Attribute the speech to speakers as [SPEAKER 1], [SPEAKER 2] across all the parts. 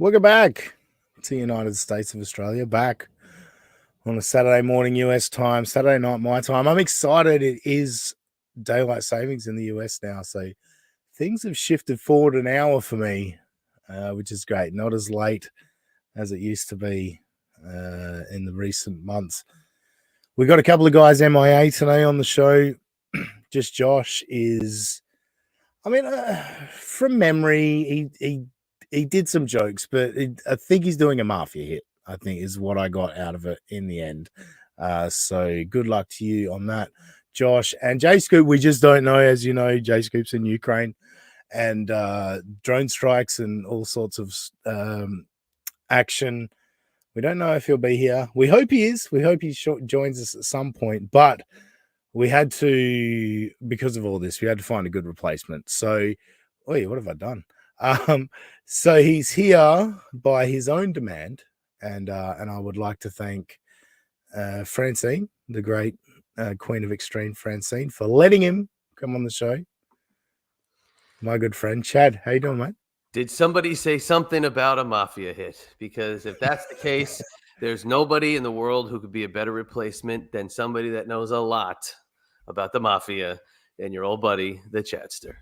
[SPEAKER 1] Welcome back to the United States of Australia. Back on a Saturday morning US time, Saturday night my time. I'm excited. It is daylight savings in the US now, so things have shifted forward an hour for me, which is great. Not as late as it used to be in the recent months. We got a couple of guys MIA today on the show. Just Josh is, from memory, he did some jokes, but I think he's doing a mafia hit, I think is what I got out of it in the end. So good luck to you on that, Josh. And J Scoop, we just don't know. As you know, J Scoop's in Ukraine and drone strikes and all sorts of action. We don't know if he'll be here. We hope he is. We hope he joins us at some point. But we had to, because of all this, we had to find a good replacement. So, what have I done? So he's here by his own demand, and I would like to thank Francine, the great Queen of Extreme, Francine, for letting him come on the show. My good friend Chad, how you doing, mate?
[SPEAKER 2] Did somebody say something about a mafia hit? Because if that's the case, there's nobody in the world who could be a better replacement than somebody that knows a lot about the mafia and your old buddy, the Chadster.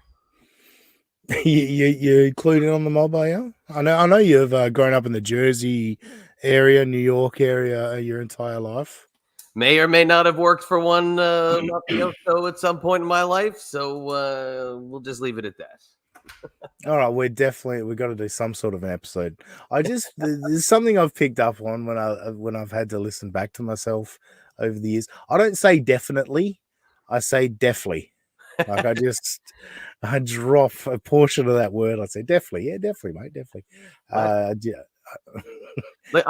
[SPEAKER 1] You included on the mob, are you? I know you've grown up in the Jersey area, New York area your entire life.
[SPEAKER 2] May or may not have worked for one mafioso at some point in my life, so we'll just leave it at that.
[SPEAKER 1] All right, we've got to do some sort of an episode. There's something I've picked up on when I've had to listen back to myself over the years. I don't say definitely, I say definitely. Like I drop a portion of that word. I say definitely, yeah, definitely, mate, definitely.
[SPEAKER 2] I'm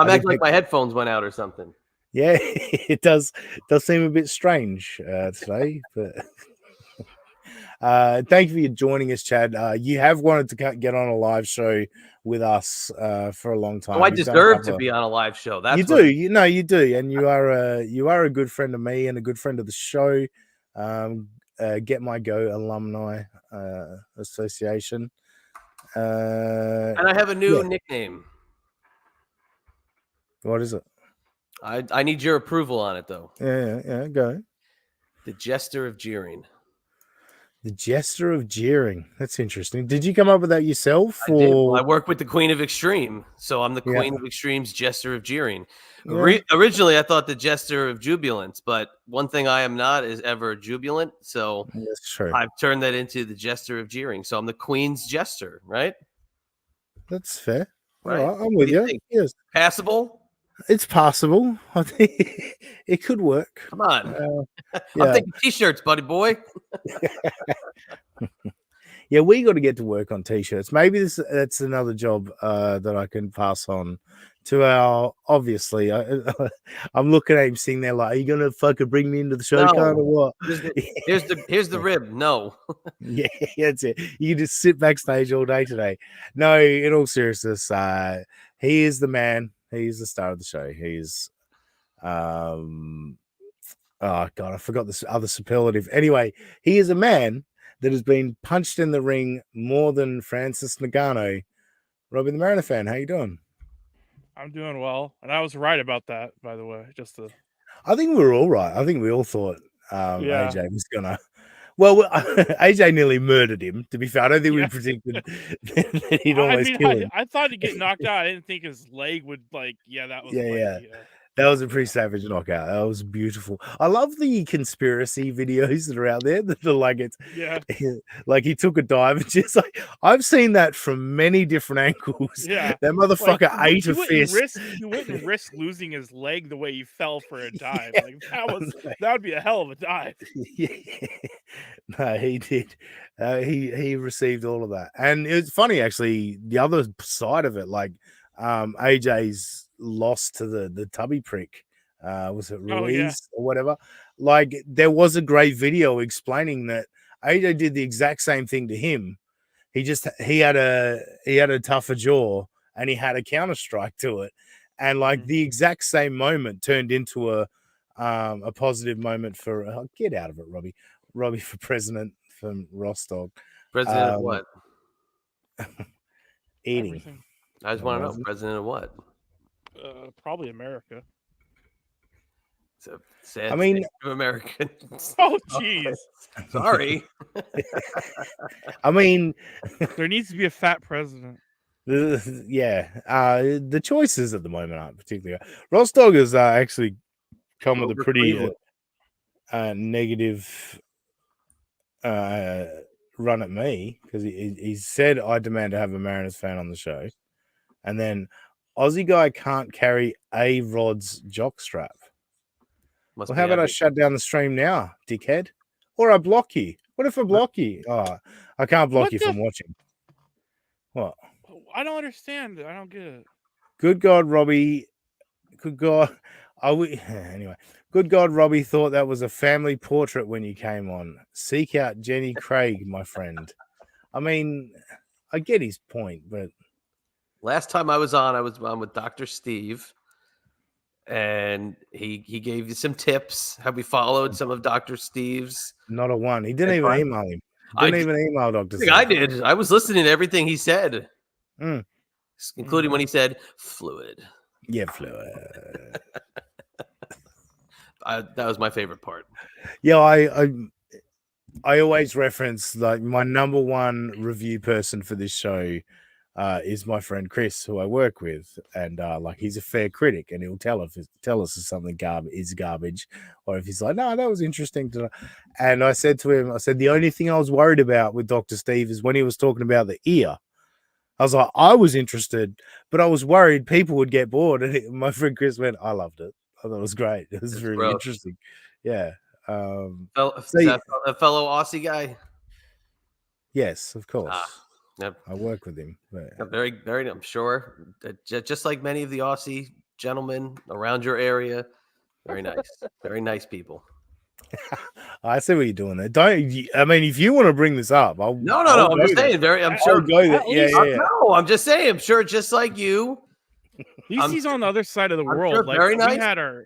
[SPEAKER 2] acting like my headphones went out or something.
[SPEAKER 1] Yeah, it does seem a bit strange today, but. Thank you for joining us, Chad. You have wanted to get on a live show with us for a long time.
[SPEAKER 2] Oh, I deserve to be on a live show. That's
[SPEAKER 1] you do. You do, and you are a good friend of me and a good friend of the show. Get My Go Alumni Association.
[SPEAKER 2] And I have a new nickname.
[SPEAKER 1] What is it?
[SPEAKER 2] I need your approval on it, though.
[SPEAKER 1] Yeah, go.
[SPEAKER 2] The Jester of Jeering.
[SPEAKER 1] The Jester of Jeering. That's interesting. Did you come up with that yourself?
[SPEAKER 2] I did. Well, I work with the Queen of Extreme, so I'm the Queen of Extreme's Jester of Jeering. Yeah. Originally, I thought the Jester of Jubilance, but one thing I am not is ever jubilant, so
[SPEAKER 1] that's true.
[SPEAKER 2] I've turned that into the Jester of Jeering. So I'm the Queen's Jester, right?
[SPEAKER 1] That's fair.
[SPEAKER 2] Right.
[SPEAKER 1] All right, I'm with you. Yes.
[SPEAKER 2] Passable?
[SPEAKER 1] It's possible. I think it could work.
[SPEAKER 2] Come on. I'm thinking t-shirts, buddy boy.
[SPEAKER 1] Yeah, we got to get to work on t-shirts. Maybe that's another job that I can pass on to our. Obviously, I'm looking at him sitting there like, "Are you gonna fucking bring me into the show, or what?"
[SPEAKER 2] Here's the rib. No.
[SPEAKER 1] Yeah, that's it. You can just sit backstage all day today. No, in all seriousness, he is the man. He's the star of the show. He's, oh God, I forgot this other superlative. Anyway, he is a man that has been punched in the ring more than Francis Ngannou. Robbie the Mariner fan, how you doing?
[SPEAKER 3] I'm doing well, and I was right about that, by the way.
[SPEAKER 1] I think we were all right. I think we all thought AJ was gonna. Well, AJ nearly murdered him. To be fair, I don't think we predicted that he'd almost kill him.
[SPEAKER 3] I thought he'd get knocked out. I didn't think his leg would that was
[SPEAKER 1] That was a pretty savage knockout. That was beautiful. I love the conspiracy videos that are out there that are like like he took a dive and just like I've seen that from many different angles.
[SPEAKER 3] Yeah,
[SPEAKER 1] that motherfucker ate a fist.
[SPEAKER 3] He wouldn't risk losing his leg the way he fell for a dive. That would be a hell of a dive.
[SPEAKER 1] Yeah. No, he did. He received all of that, and it's funny actually. The other side of it, like AJ's lost to the tubby prick, was it Ruiz or whatever? Like there was a great video explaining that AJ did the exact same thing to him. He had a tougher jaw and he had a counter strike to it, and like the exact same moment turned into a positive moment for get out of it, Robbie for president from Rostock.
[SPEAKER 2] President of what?
[SPEAKER 1] Eating.
[SPEAKER 2] I just want to know, president of what?
[SPEAKER 3] Probably America.
[SPEAKER 2] It's a sad
[SPEAKER 1] I mean-
[SPEAKER 2] state of Americans.
[SPEAKER 3] Oh, jeez.
[SPEAKER 2] Sorry.
[SPEAKER 1] I mean,
[SPEAKER 3] There needs to be a fat president.
[SPEAKER 1] the choices at the moment aren't particularly. Ross Dog has actually come with a
[SPEAKER 2] Over
[SPEAKER 1] pretty
[SPEAKER 2] Cleveland.
[SPEAKER 1] negative run at me because he said I demand to have a Mariners fan on the show, and then Aussie guy can't carry a Rod's jockstrap.
[SPEAKER 2] Must
[SPEAKER 1] Well,
[SPEAKER 2] be
[SPEAKER 1] how about I
[SPEAKER 2] happy.
[SPEAKER 1] shut down the stream now, dickhead? Or I block you. What if I block you? Oh, I can't block
[SPEAKER 3] What
[SPEAKER 1] you
[SPEAKER 3] the
[SPEAKER 1] from watching. What?
[SPEAKER 3] I don't understand. I don't get it.
[SPEAKER 1] Good God, Robbie. Good God. Anyway, good God, Robbie thought that was a family portrait when you came on. Seek out Jenny Craig, my friend. I mean, I get his point, but
[SPEAKER 2] Last time I was on with Dr. Steve, and he gave you some tips how we followed some of Dr. Steve's.
[SPEAKER 1] not a one. He didn't
[SPEAKER 2] That's
[SPEAKER 1] even
[SPEAKER 2] fine.
[SPEAKER 1] email him.
[SPEAKER 2] I
[SPEAKER 1] Didn't even email Dr.
[SPEAKER 2] think I did. I was listening to everything he said,
[SPEAKER 1] Mm.
[SPEAKER 2] including when he said fluid.
[SPEAKER 1] Yeah, fluid.
[SPEAKER 2] That was my favorite part.
[SPEAKER 1] Yeah, I always reference like my number one review person for this show is my friend Chris, who I work with, and like he's a fair critic, and he'll tell us if something is garbage, or if he's like, no, that was interesting to know. And I said to him, the only thing I was worried about with Dr. Steve is when he was talking about the ear. I was like, I was interested, but I was worried people would get bored. And my friend Chris went, I loved it. I thought it was great. It was really
[SPEAKER 2] gross.
[SPEAKER 1] interesting. Yeah.
[SPEAKER 2] Is that a fellow Aussie guy?
[SPEAKER 1] Yes, of course.
[SPEAKER 2] Yep.
[SPEAKER 1] I work with him. But
[SPEAKER 2] Very, very. I'm sure, just like many of the Aussie gentlemen around your area, very nice, very nice people.
[SPEAKER 1] I see what you're doing there. I mean, if you want to bring this up,
[SPEAKER 2] No. I'm just saying. I'm sure. No, I'm just saying. I'm sure, just like you.
[SPEAKER 3] At least he's on the other side of the world.
[SPEAKER 2] Sure,
[SPEAKER 3] like
[SPEAKER 2] very nice.
[SPEAKER 3] we had our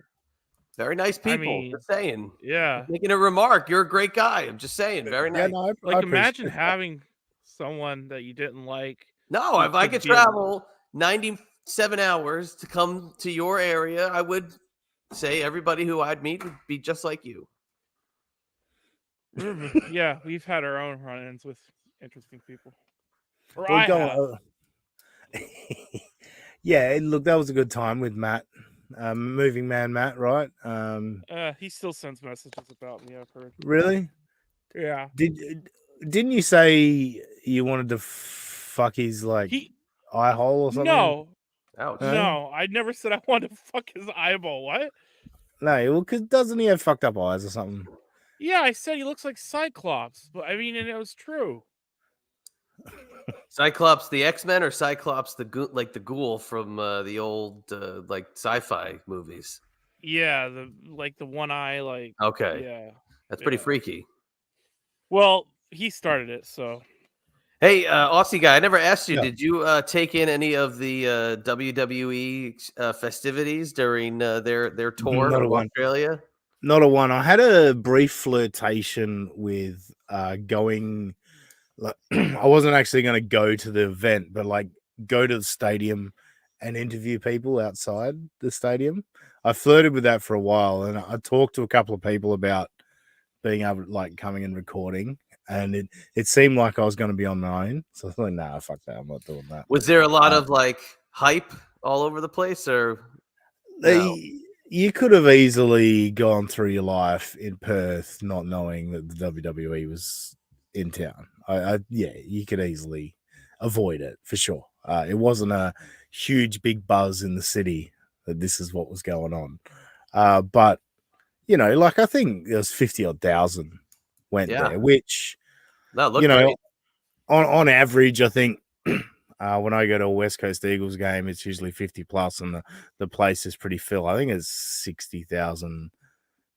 [SPEAKER 2] Very nice people.
[SPEAKER 3] mean,
[SPEAKER 2] just saying.
[SPEAKER 3] Yeah.
[SPEAKER 2] Making a remark. You're a great guy. I'm just saying. Very nice.
[SPEAKER 1] Yeah, no,
[SPEAKER 3] Like
[SPEAKER 1] I
[SPEAKER 3] imagine
[SPEAKER 1] appreciate
[SPEAKER 3] having someone that you didn't like.
[SPEAKER 2] No, if I could travel 97 hours to come to your area, I would say everybody who I'd meet would be just like you.
[SPEAKER 3] Yeah, we've had our own run-ins with interesting people. Or
[SPEAKER 1] Well,
[SPEAKER 3] I
[SPEAKER 1] go
[SPEAKER 3] have.
[SPEAKER 1] on. Yeah, look, that was a good time with Matt, moving man Matt, right?
[SPEAKER 3] He still sends messages about me, I've heard.
[SPEAKER 1] Really?
[SPEAKER 3] Yeah.
[SPEAKER 1] Didn't you say you wanted to fuck his like eye hole or something?
[SPEAKER 3] No.
[SPEAKER 2] Ouch.
[SPEAKER 3] No, I never said I wanted to fuck his eyeball. What?
[SPEAKER 1] No, well, because doesn't he have fucked up eyes or something?
[SPEAKER 3] Yeah, I said he looks like Cyclops, but I mean, and it was true.
[SPEAKER 2] Cyclops the X-Men or Cyclops the ghoul from the old like sci-fi movies?
[SPEAKER 3] Yeah, the one eye, like.
[SPEAKER 2] Okay.
[SPEAKER 3] Yeah.
[SPEAKER 2] That's pretty freaky.
[SPEAKER 3] Well, he started it, so.
[SPEAKER 2] Hey, Aussie guy, I never asked you. Yeah. Did you take in any of the WWE festivities during their tour of Australia?
[SPEAKER 1] Not a one. I had a brief flirtation with going. Like, I wasn't actually going to go to the event, but like go to the stadium and interview people outside the stadium. I flirted with that for a while, and I talked to a couple of people about being able to like coming and recording, and it seemed like I was going to be on my own. So I was like, nah, fuck that. I'm not doing that.
[SPEAKER 2] Was there a lot of like hype all over the place, or no?
[SPEAKER 1] You could have easily gone through your life in Perth not knowing that the WWE was in town. Yeah, you could easily avoid it for sure. It wasn't a huge big buzz in the city that this is what was going on. But you know, like I think there was 50,000 went there, which you know,
[SPEAKER 2] great.
[SPEAKER 1] on average, I think when I go to a West Coast Eagles game, it's usually 50 plus, and the place is pretty full. I think it's 60,000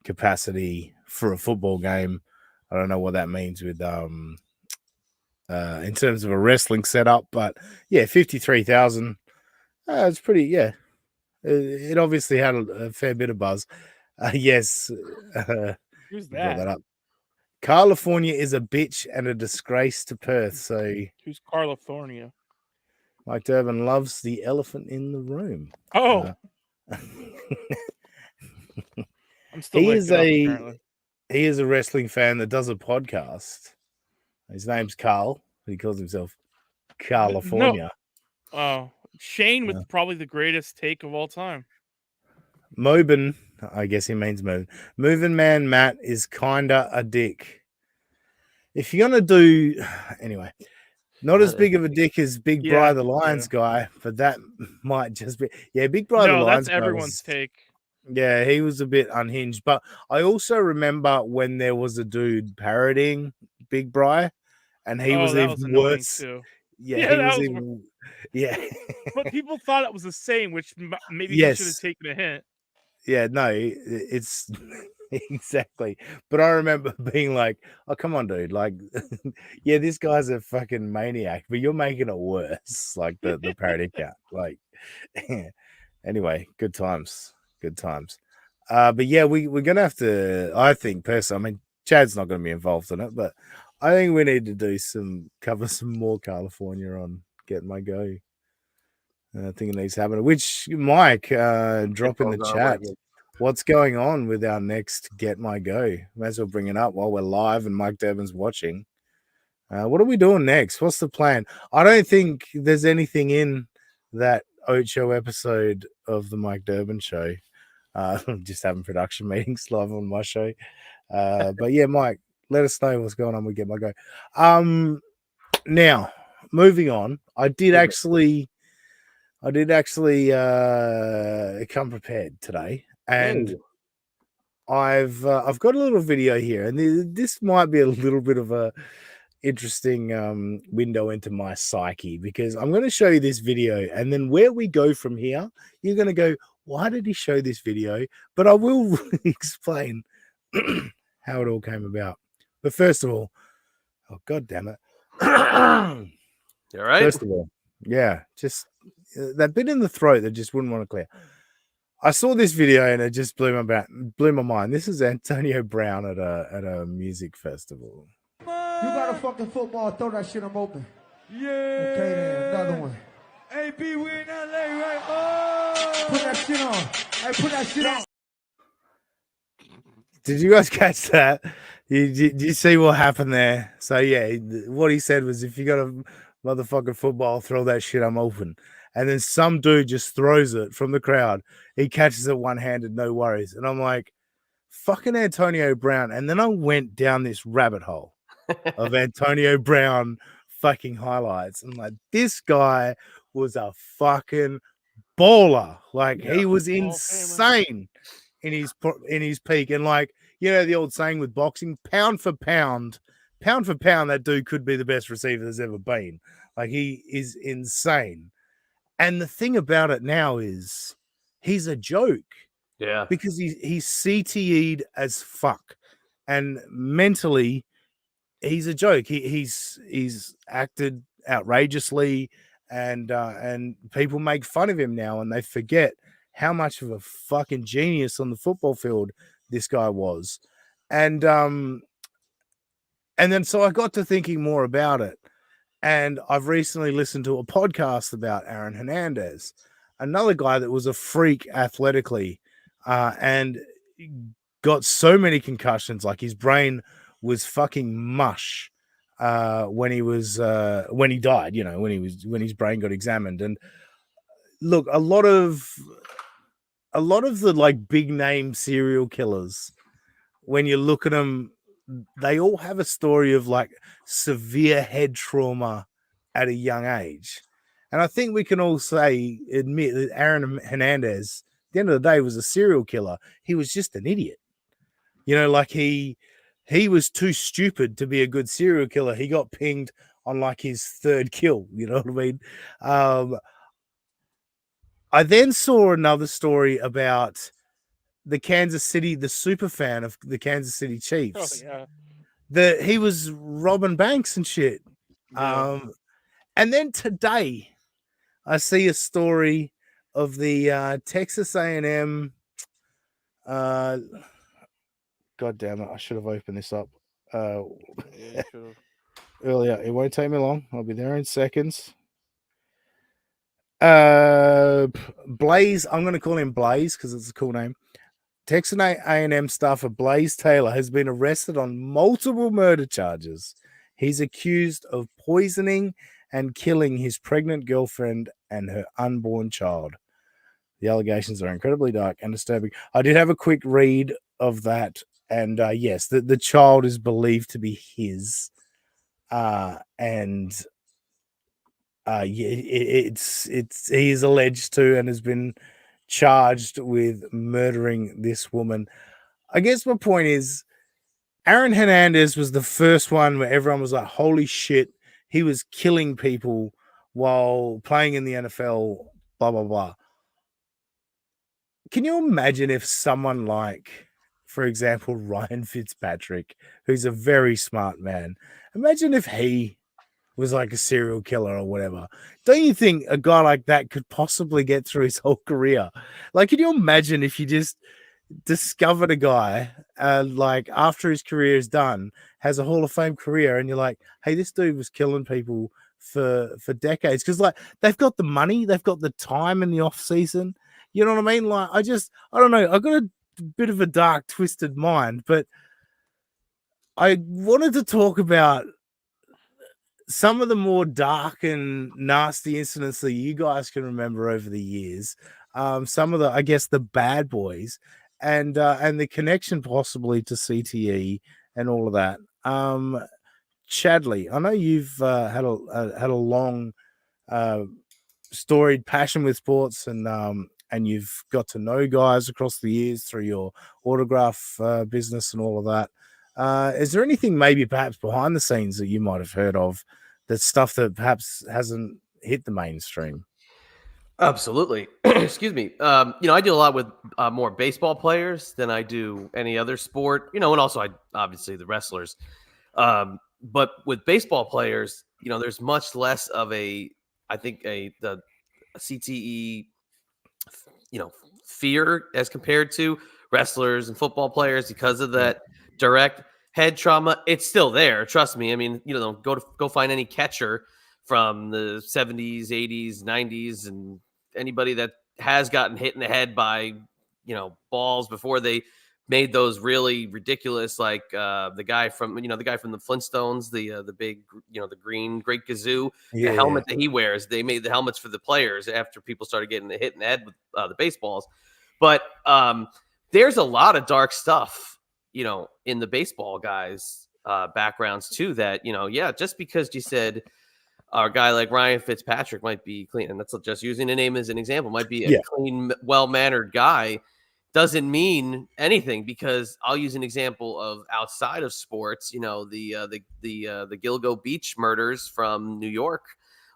[SPEAKER 1] capacity for a football game. I don't know what that means with in terms of a wrestling setup, but yeah, 53,000. It's pretty. Yeah, it obviously had a fair bit of buzz. Yes.
[SPEAKER 3] Who's that?
[SPEAKER 1] Up. California is a bitch and a disgrace to Perth. So
[SPEAKER 3] who's California?
[SPEAKER 1] Mike Durbin loves the elephant in the room.
[SPEAKER 3] Oh, I'm still
[SPEAKER 1] he
[SPEAKER 3] waking up apparently.
[SPEAKER 1] he is a wrestling fan that does a podcast. His name's Carl. He calls himself California.
[SPEAKER 3] Oh, Shane with probably the greatest take of all time.
[SPEAKER 1] Mobin, I guess he means Mobin. Moving Man Matt is kinda a dick. If you're gonna do anyway, not as big of a dick as Big Bri the Lions guy, but that might just be Big Bri the Lions
[SPEAKER 3] that's everyone's take.
[SPEAKER 1] Yeah, he was a bit unhinged. But I also remember when there was a dude parodying Big Bri, and he was even worse.
[SPEAKER 3] Too.
[SPEAKER 1] Yeah, he was even. Yeah,
[SPEAKER 3] but people thought it was the same, which maybe he should have taken a hint.
[SPEAKER 1] Yeah, no, it's exactly. But I remember being like, "Oh, come on, dude! Like, yeah, this guy's a fucking maniac, but you're making it worse." Like the parody count. Like, anyway, good times. But yeah, we're gonna have to. I think personally, I mean, Chad's not gonna be involved in it, but I think we need to cover some more California on Get My Go. I think it needs happening. Which Mike, drop in the chat. What's going on with our next Get My Go? Might as well bring it up while we're live and Mike Durbin's watching. What are we doing next? What's the plan? I don't think there's anything in that Ocho episode of the Mike Durbin show. I'm just having production meetings live on my show. But yeah, Mike, let us know what's going on with Get My Go. Now, moving on, I did actually come prepared today, and I've got a little video here, and this might be a little bit of a interesting window into my psyche, because I'm going to show you this video, and then where we go from here, you're going to go, why did he show this video? But I will explain how it all came about. But first of all, oh god damn it.
[SPEAKER 2] You all right?
[SPEAKER 1] First of all, yeah, just that bit in the throat that just wouldn't want to clear. I saw this video and it just blew my mind. This is Antonio Brown at a music festival.
[SPEAKER 4] You got a fucking football, throw that shit, I'm open. Yeah. Okay then, another one. AB, we in LA, right? Oh! Put that shit on. Hey, put that shit on.
[SPEAKER 1] Did you guys catch that? Did you see what happened there? So yeah, what he said was, if you got a motherfucking football, throw that shit, I'm open. And then some dude just throws it from the crowd. He catches it one-handed, no worries. And I'm like, fucking Antonio Brown. And then I went down this rabbit hole of Antonio Brown fucking highlights. I'm like, this guy was a fucking baller. Like, he was insane in his peak. And like, you know, the old saying with boxing, pound for pound, that dude could be the best receiver there's ever been. Like, he is insane. And the thing about it now is he's a joke.
[SPEAKER 2] Yeah.
[SPEAKER 1] Because he's CTE'd as fuck. And mentally, he's a joke. He's acted outrageously, and people make fun of him now, and they forget how much of a fucking genius on the football field this guy was. And then so I got to thinking more about it. And I've recently listened to a podcast about Aaron Hernandez, another guy that was a freak athletically, and got so many concussions, like his brain was fucking mush when he died, you know, when his brain got examined. And look, a lot of the like big name serial killers, when you look at them, they all have a story of like severe head trauma at a young age. And I think we can all admit that Aaron Hernandez, at the end of the day, was a serial killer. He was just an idiot. You know, like he was too stupid to be a good serial killer. He got pinged on like his third kill. You know what I mean? I then saw another story about the super fan of the Kansas City Chiefs.
[SPEAKER 3] Oh, yeah.
[SPEAKER 1] He was robbing banks and shit.
[SPEAKER 3] Yeah.
[SPEAKER 1] And then today, I see a story of the Texas A&M. God damn it! I should have opened this up earlier. It won't take me long. I'll be there in seconds. Blaze. I'm going to call him Blaze because it's a cool name. Texas A&M staffer Blaze Taylor has been arrested on multiple murder charges. He's accused of poisoning and killing his pregnant girlfriend and her unborn child. The allegations are incredibly dark and disturbing. I did have a quick read of that, and yes, the child is believed to be his, and yeah, he is alleged to and has been charged with murdering this woman. I guess my point is, Aaron Hernandez was the first one where everyone was like, "Holy shit, he was killing people while playing in the NFL." Blah blah blah. Can you imagine if someone like, for example, Ryan Fitzpatrick, who's a very smart man, imagine if he was like a serial killer or whatever? Don't you think a guy like that could possibly get through his whole career? Like, can you imagine if you just discovered a guy like after his career is done, has a Hall of Fame career, and you're like, hey, this dude was killing people for decades, because like they've got the money, they've got the time in the off season. You know what I mean? Like, I don't know. I got a bit of a dark, twisted mind, but I wanted to talk about some of the more dark and nasty incidents that you guys can remember over the years. Some of the, I guess, the bad boys, and the connection possibly to CTE and all of that. Chadley, I know you've had a long, storied passion with sports, and you've got to know guys across the years through your autograph business and all of that. Is there anything maybe perhaps behind the scenes that you might have heard of, that's stuff that perhaps hasn't hit the mainstream?
[SPEAKER 2] Absolutely. Excuse me. I do a lot with more baseball players than I do any other sport, and also obviously the wrestlers. But with baseball players, there's much less of a CTE, fear as compared to wrestlers and football players because of that direct head trauma. It's still there. Trust me. I mean, go find any catcher from the 70s, 80s, 90s, and anybody that has gotten hit in the head by, balls before they made those really ridiculous, like the guy from the Flintstones, the big, the green Great Gazoo, the helmet that he wears. They made the helmets for the players after people started getting hit in the head with the baseballs. But there's a lot of dark stuff, in the baseball guys' backgrounds too. That just because you said a guy like Ryan Fitzpatrick might be clean, and that's just using a name as an example, might be a clean, well-mannered guy, doesn't mean anything, because I'll use an example of outside of sports. The Gilgo Beach murders from New York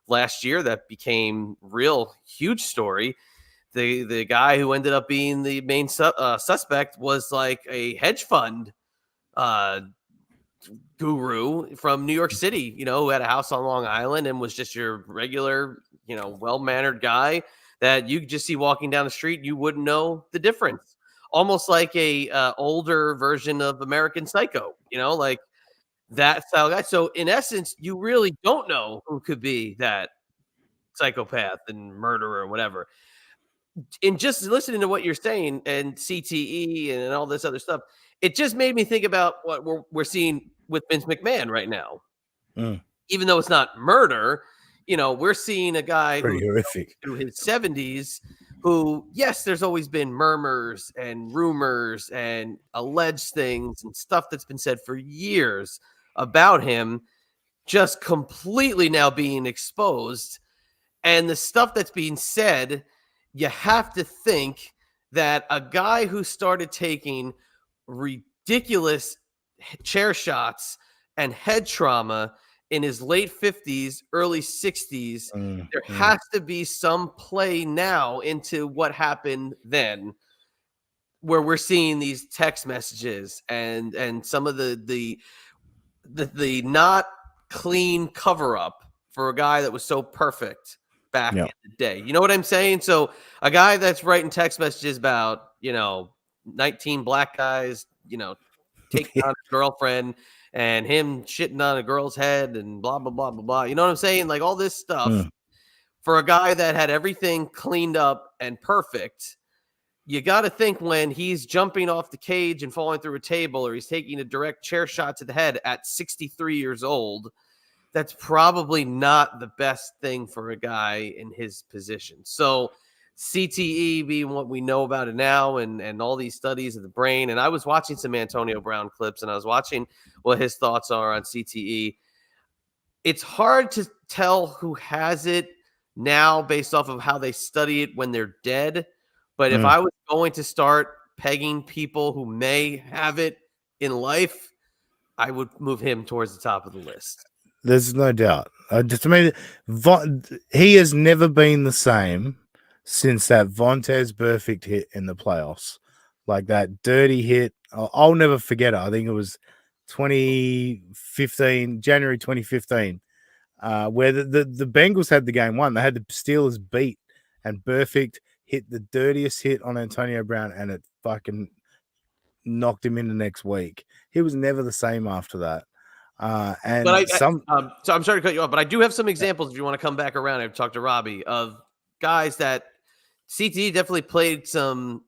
[SPEAKER 2] last year that became real huge story. The guy who ended up being the main suspect was like a hedge fund guru from New York City, who had a house on Long Island and was just your regular, well-mannered guy that you just see walking down the street. You wouldn't know the difference. Almost like a older version of American Psycho, like that style guy. So in essence, you really don't know who could be that psychopath and murderer or whatever. And just listening to what you're saying and CTE and all this other stuff, it just made me think about what we're seeing with Vince McMahon right now. Even though it's not murder, we're seeing a guy
[SPEAKER 1] Pretty horrific
[SPEAKER 2] through his 70s who, yes, there's always been murmurs and rumors and alleged things and stuff that's been said for years about him, just completely now being exposed. And the stuff that's being said, you have to think that a guy who started taking ridiculous chair shots and head trauma in his late 50s, early 60s, there has to be some play now into what happened then, where we're seeing these text messages and some of the not clean cover up for a guy that was so perfect back in the day. You know what I'm saying? So a guy that's writing text messages about, 19 black guys, taking on a girlfriend and him shitting on a girl's head and blah, blah, blah, blah, blah. You know what I'm saying? Like all this stuff for a guy that had everything cleaned up and perfect, you got to think when he's jumping off the cage and falling through a table, or he's taking a direct chair shot to the head at 63 years old, that's probably not the best thing for a guy in his position. So CTE being what we know about it now, and all these studies of the brain. And I was watching some Antonio Brown clips, and I was watching what his thoughts are on CTE. It's hard to tell who has it now based off of how they study it when they're dead. But if I was going to start pegging people who may have it in life, I would move him towards the top of the list.
[SPEAKER 1] There's no doubt. Just to me, he has never been the same since that Vontaze Burfict hit in the playoffs. Like that dirty hit. I'll never forget it. I think it was 2015, January 2015, where the Bengals had the game won. They had the Steelers beat, and Burfict hit the dirtiest hit on Antonio Brown, and it fucking knocked him in the next week. He was never the same after that.
[SPEAKER 2] So I'm sorry to cut you off, but I do have some examples if you want to come back around and talk to Robbie of guys that CTE definitely played some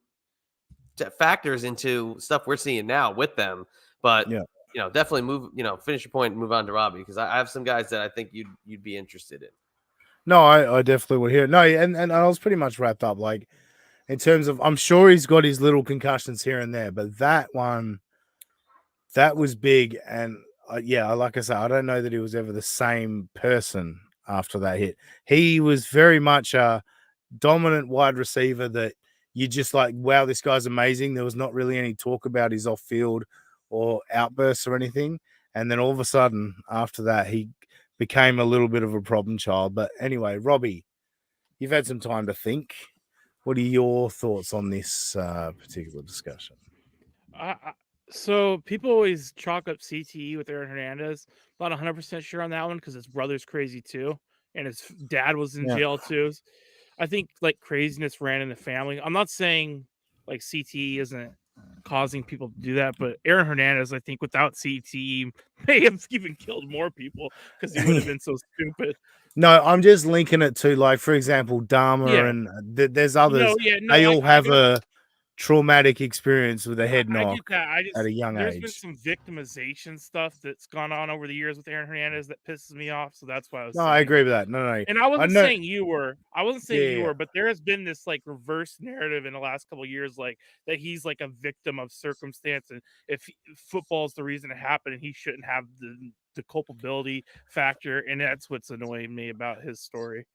[SPEAKER 2] factors into stuff we're seeing now with them. But definitely finish your point and move on to Robbie, because I have some guys that I think you'd be interested in.
[SPEAKER 1] No, I definitely would hear it. No, and I was pretty much wrapped up. Like, in terms of, I'm sure he's got his little concussions here and there, but that one, that was big. And like I said, I don't know that he was ever the same person after that hit. He was very much a dominant wide receiver that you just like, wow, this guy's amazing. There was not really any talk about his off-field or outbursts or anything. And then all of a sudden, after that, he became a little bit of a problem child. But anyway, Robbie, you've had some time to think. What are your thoughts on this particular discussion?
[SPEAKER 3] So people always chalk up CTE with Aaron Hernandez. Not 100% sure on that one because his brother's crazy too, and his dad was in jail too. I think like craziness ran in the family. I'm not saying like CTE isn't causing people to do that, but Aaron Hernandez, I think without CTE, may have even killed more people because he would have been so stupid.
[SPEAKER 1] No, I'm just linking it to, like, for example, Dahmer and there's others. They all have a traumatic experience with a head knock at a young age.
[SPEAKER 3] There's been some victimization stuff that's gone on over the years with Aaron Hernandez that pisses me off. So that's why I was saying.
[SPEAKER 1] I agree with that. No.
[SPEAKER 3] And I wasn't saying you were. But there has been this like reverse narrative in the last couple of years, like that he's like a victim of circumstance, and if football is the reason it happened, and he shouldn't have the culpability factor, and that's what's annoying me about his story.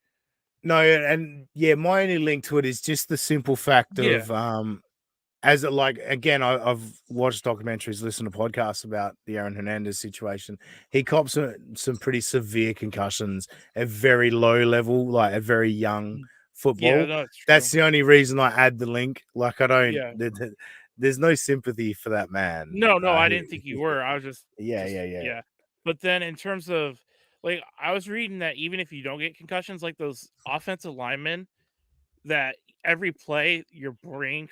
[SPEAKER 1] No, and my only link to it is just the simple fact of as it, like, again, I've watched documentaries, listened to podcasts about the Aaron Hernandez situation. He cops some pretty severe concussions at very low level, like at very young football.
[SPEAKER 3] Yeah,
[SPEAKER 1] that's the only reason I add the link. Like, I don't. There's no sympathy for that man.
[SPEAKER 3] No, I didn't think you were. I was just
[SPEAKER 1] yeah.
[SPEAKER 3] But then in terms of, like, I was reading that even if you don't get concussions, like those offensive linemen, that every play your brain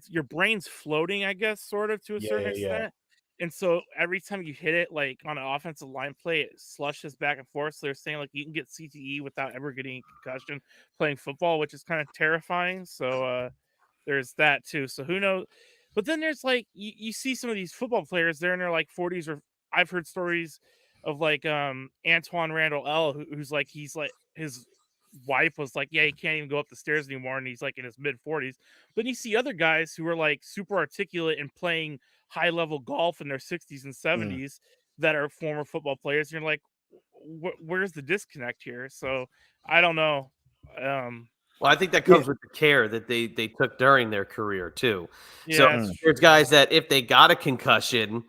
[SPEAKER 3] your brain's floating, I guess, sort of, to a certain extent. And so every time you hit it, like on an offensive line play, it slushes back and forth. So they're saying like you can get CTE without ever getting a concussion playing football, which is kind of terrifying. So there's that too. So who knows? But then there's like you see some of these football players, they're in their like 40s, or I've heard stories of like Antoine Randall L, who's like, he's like, his wife was like, he can't even go up the stairs anymore, and he's like in his mid 40s. But you see other guys who are like super articulate and playing high level golf in their 60s and 70s that are former football players, and you're like, where's the disconnect here? So I don't know.
[SPEAKER 2] Well, I think that comes with the care that they took during their career too. So there's guys that if they got a concussion,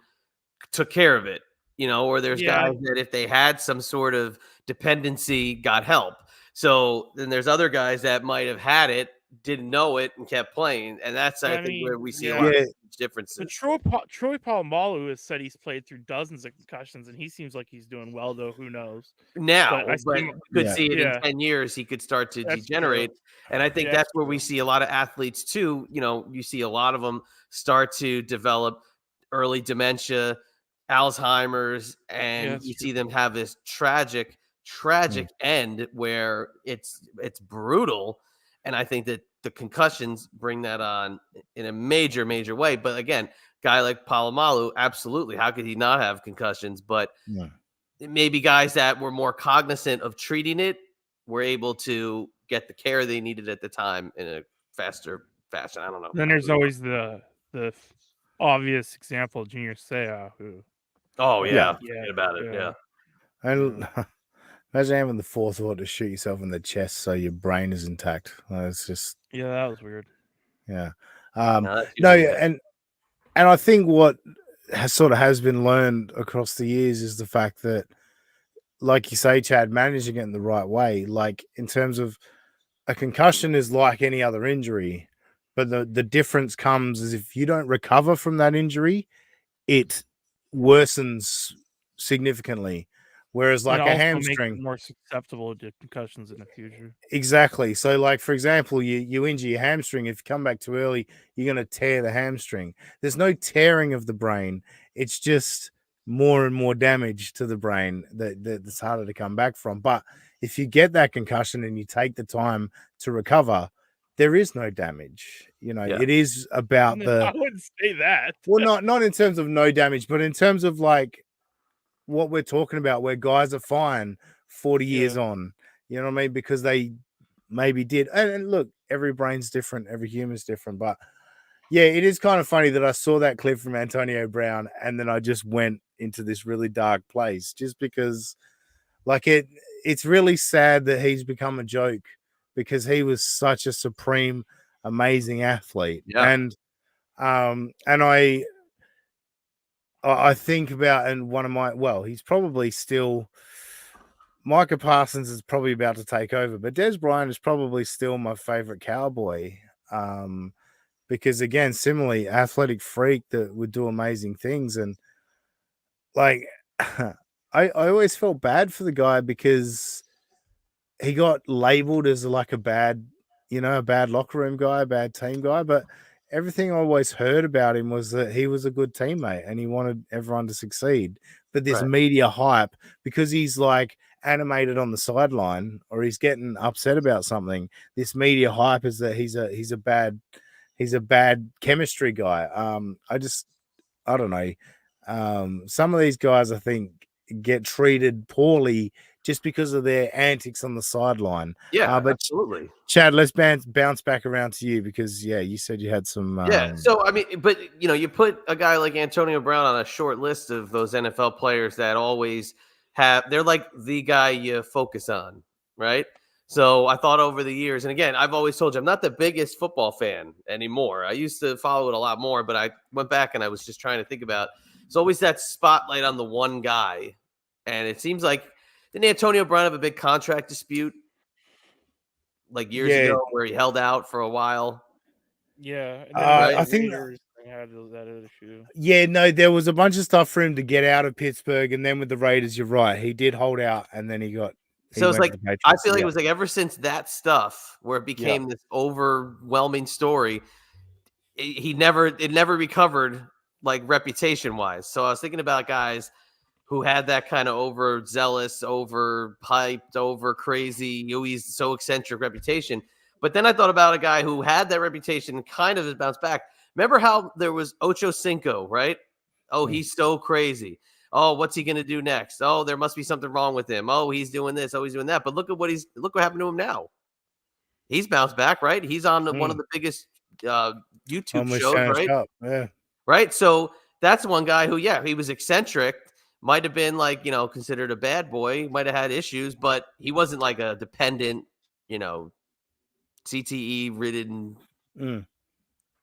[SPEAKER 2] took care of it, or there's guys that if they had some sort of dependency, got help. So then there's other guys that might have had it, didn't know it, and kept playing. And that's, I think, where we see a lot of differences.
[SPEAKER 3] But Troy Polamalu has said he's played through dozens of concussions, and he seems like he's doing well, though. Who knows?
[SPEAKER 2] Now, but you could see it in 10 years, he could start to degenerate. True. And I think that's where we see a lot of athletes, too. You see a lot of them start to develop early dementia, Alzheimer's, and you see them have this tragic tragic end where it's brutal. And I think that the concussions bring that on in a major way. But again, guy like Palomalu, absolutely, how could he not have concussions? But maybe guys that were more cognizant of treating it were able to get the care they needed at the time in a faster fashion. I don't know.
[SPEAKER 3] Then there's always the obvious example, Junior Seau, who
[SPEAKER 2] forget about it. Yeah.
[SPEAKER 1] And imagine having the forethought to shoot yourself in the chest so your brain is intact. It's just
[SPEAKER 3] that was weird.
[SPEAKER 1] Yeah.
[SPEAKER 2] No,
[SPEAKER 1] and I think what has been learned across the years is the fact that, like you say, Chad, managing it in the right way, like in terms of a concussion is like any other injury, but the difference comes is if you don't recover from that injury, it worsens significantly. Whereas like a hamstring,
[SPEAKER 3] makes it more susceptible to concussions in the future.
[SPEAKER 1] Exactly. So, like for example, you injure your hamstring. If you come back too early, you're going to tear the hamstring. There's no tearing of the brain. It's just more and more damage to the brain that's harder to come back from. But if you get that concussion and you take the time to recover, there is no damage. It is about
[SPEAKER 3] I wouldn't say that.
[SPEAKER 1] Well, not in terms of no damage, but in terms of like what we're talking about, where guys are fine 40 years on, you know what I mean? Because they maybe did. And look, every brain's different, every human's different. But yeah, it is kind of funny that I saw that clip from Antonio Brown and then I just went into this really dark place just because, like, it's really sad that he's become a joke because he was such a supreme, amazing athlete.
[SPEAKER 2] Yeah.
[SPEAKER 1] And I think about, and he's probably still, Micah Parsons is probably about to take over, but Des Bryant is probably still my favorite Cowboy. Because again, similarly, athletic freak that would do amazing things. And like, I always felt bad for the guy because he got labeled as like a bad locker room guy, a bad team guy, but everything I always heard about him was that he was a good teammate and he wanted everyone to succeed. But this media hype, because he's like animated on the sideline or he's getting upset about something, this media hype is that he's a bad chemistry guy. I don't know. Some of these guys I think get treated poorly just because of their antics on the sideline.
[SPEAKER 2] Yeah,
[SPEAKER 1] but
[SPEAKER 2] absolutely.
[SPEAKER 1] Chad, let's bounce back around to you because you said you had some.
[SPEAKER 2] So I mean, but you put a guy like Antonio Brown on a short list of those NFL players that always they're like the guy you focus on, right? So I thought over the years, and again, I've always told you I'm not the biggest football fan anymore. I used to follow it a lot more, but I went back and I was just trying to think about. It's always that spotlight on the one guy, and it seems like. Didn't Antonio Brown have a big contract dispute like years ago where he held out for a while?
[SPEAKER 3] Yeah. And
[SPEAKER 1] I think
[SPEAKER 3] had that issue.
[SPEAKER 1] Yeah, no, there was a bunch of stuff for him to get out of Pittsburgh, and then with the Raiders, you're right, he did hold out, and then he
[SPEAKER 2] so it's like I feel like it was like ever since that stuff where it became this overwhelming story, it never recovered like reputation wise. So I was thinking about guys who had that kind of overzealous, overhyped, over crazy, he's so eccentric reputation. But then I thought about a guy who had that reputation and kind of has bounced back. Remember how there was Ocho Cinco, right? Oh, he's so crazy. Oh, what's he going to do next? Oh, there must be something wrong with him. Oh, he's doing this. Oh, he's doing that. But look what happened to him now. He's bounced back, right? He's on one of the biggest YouTube shows, right?
[SPEAKER 1] Yeah.
[SPEAKER 2] Right. So that's one guy who, he was eccentric. Might have been like, considered a bad boy, might have had issues, but he wasn't like a dependent, CTE ridden,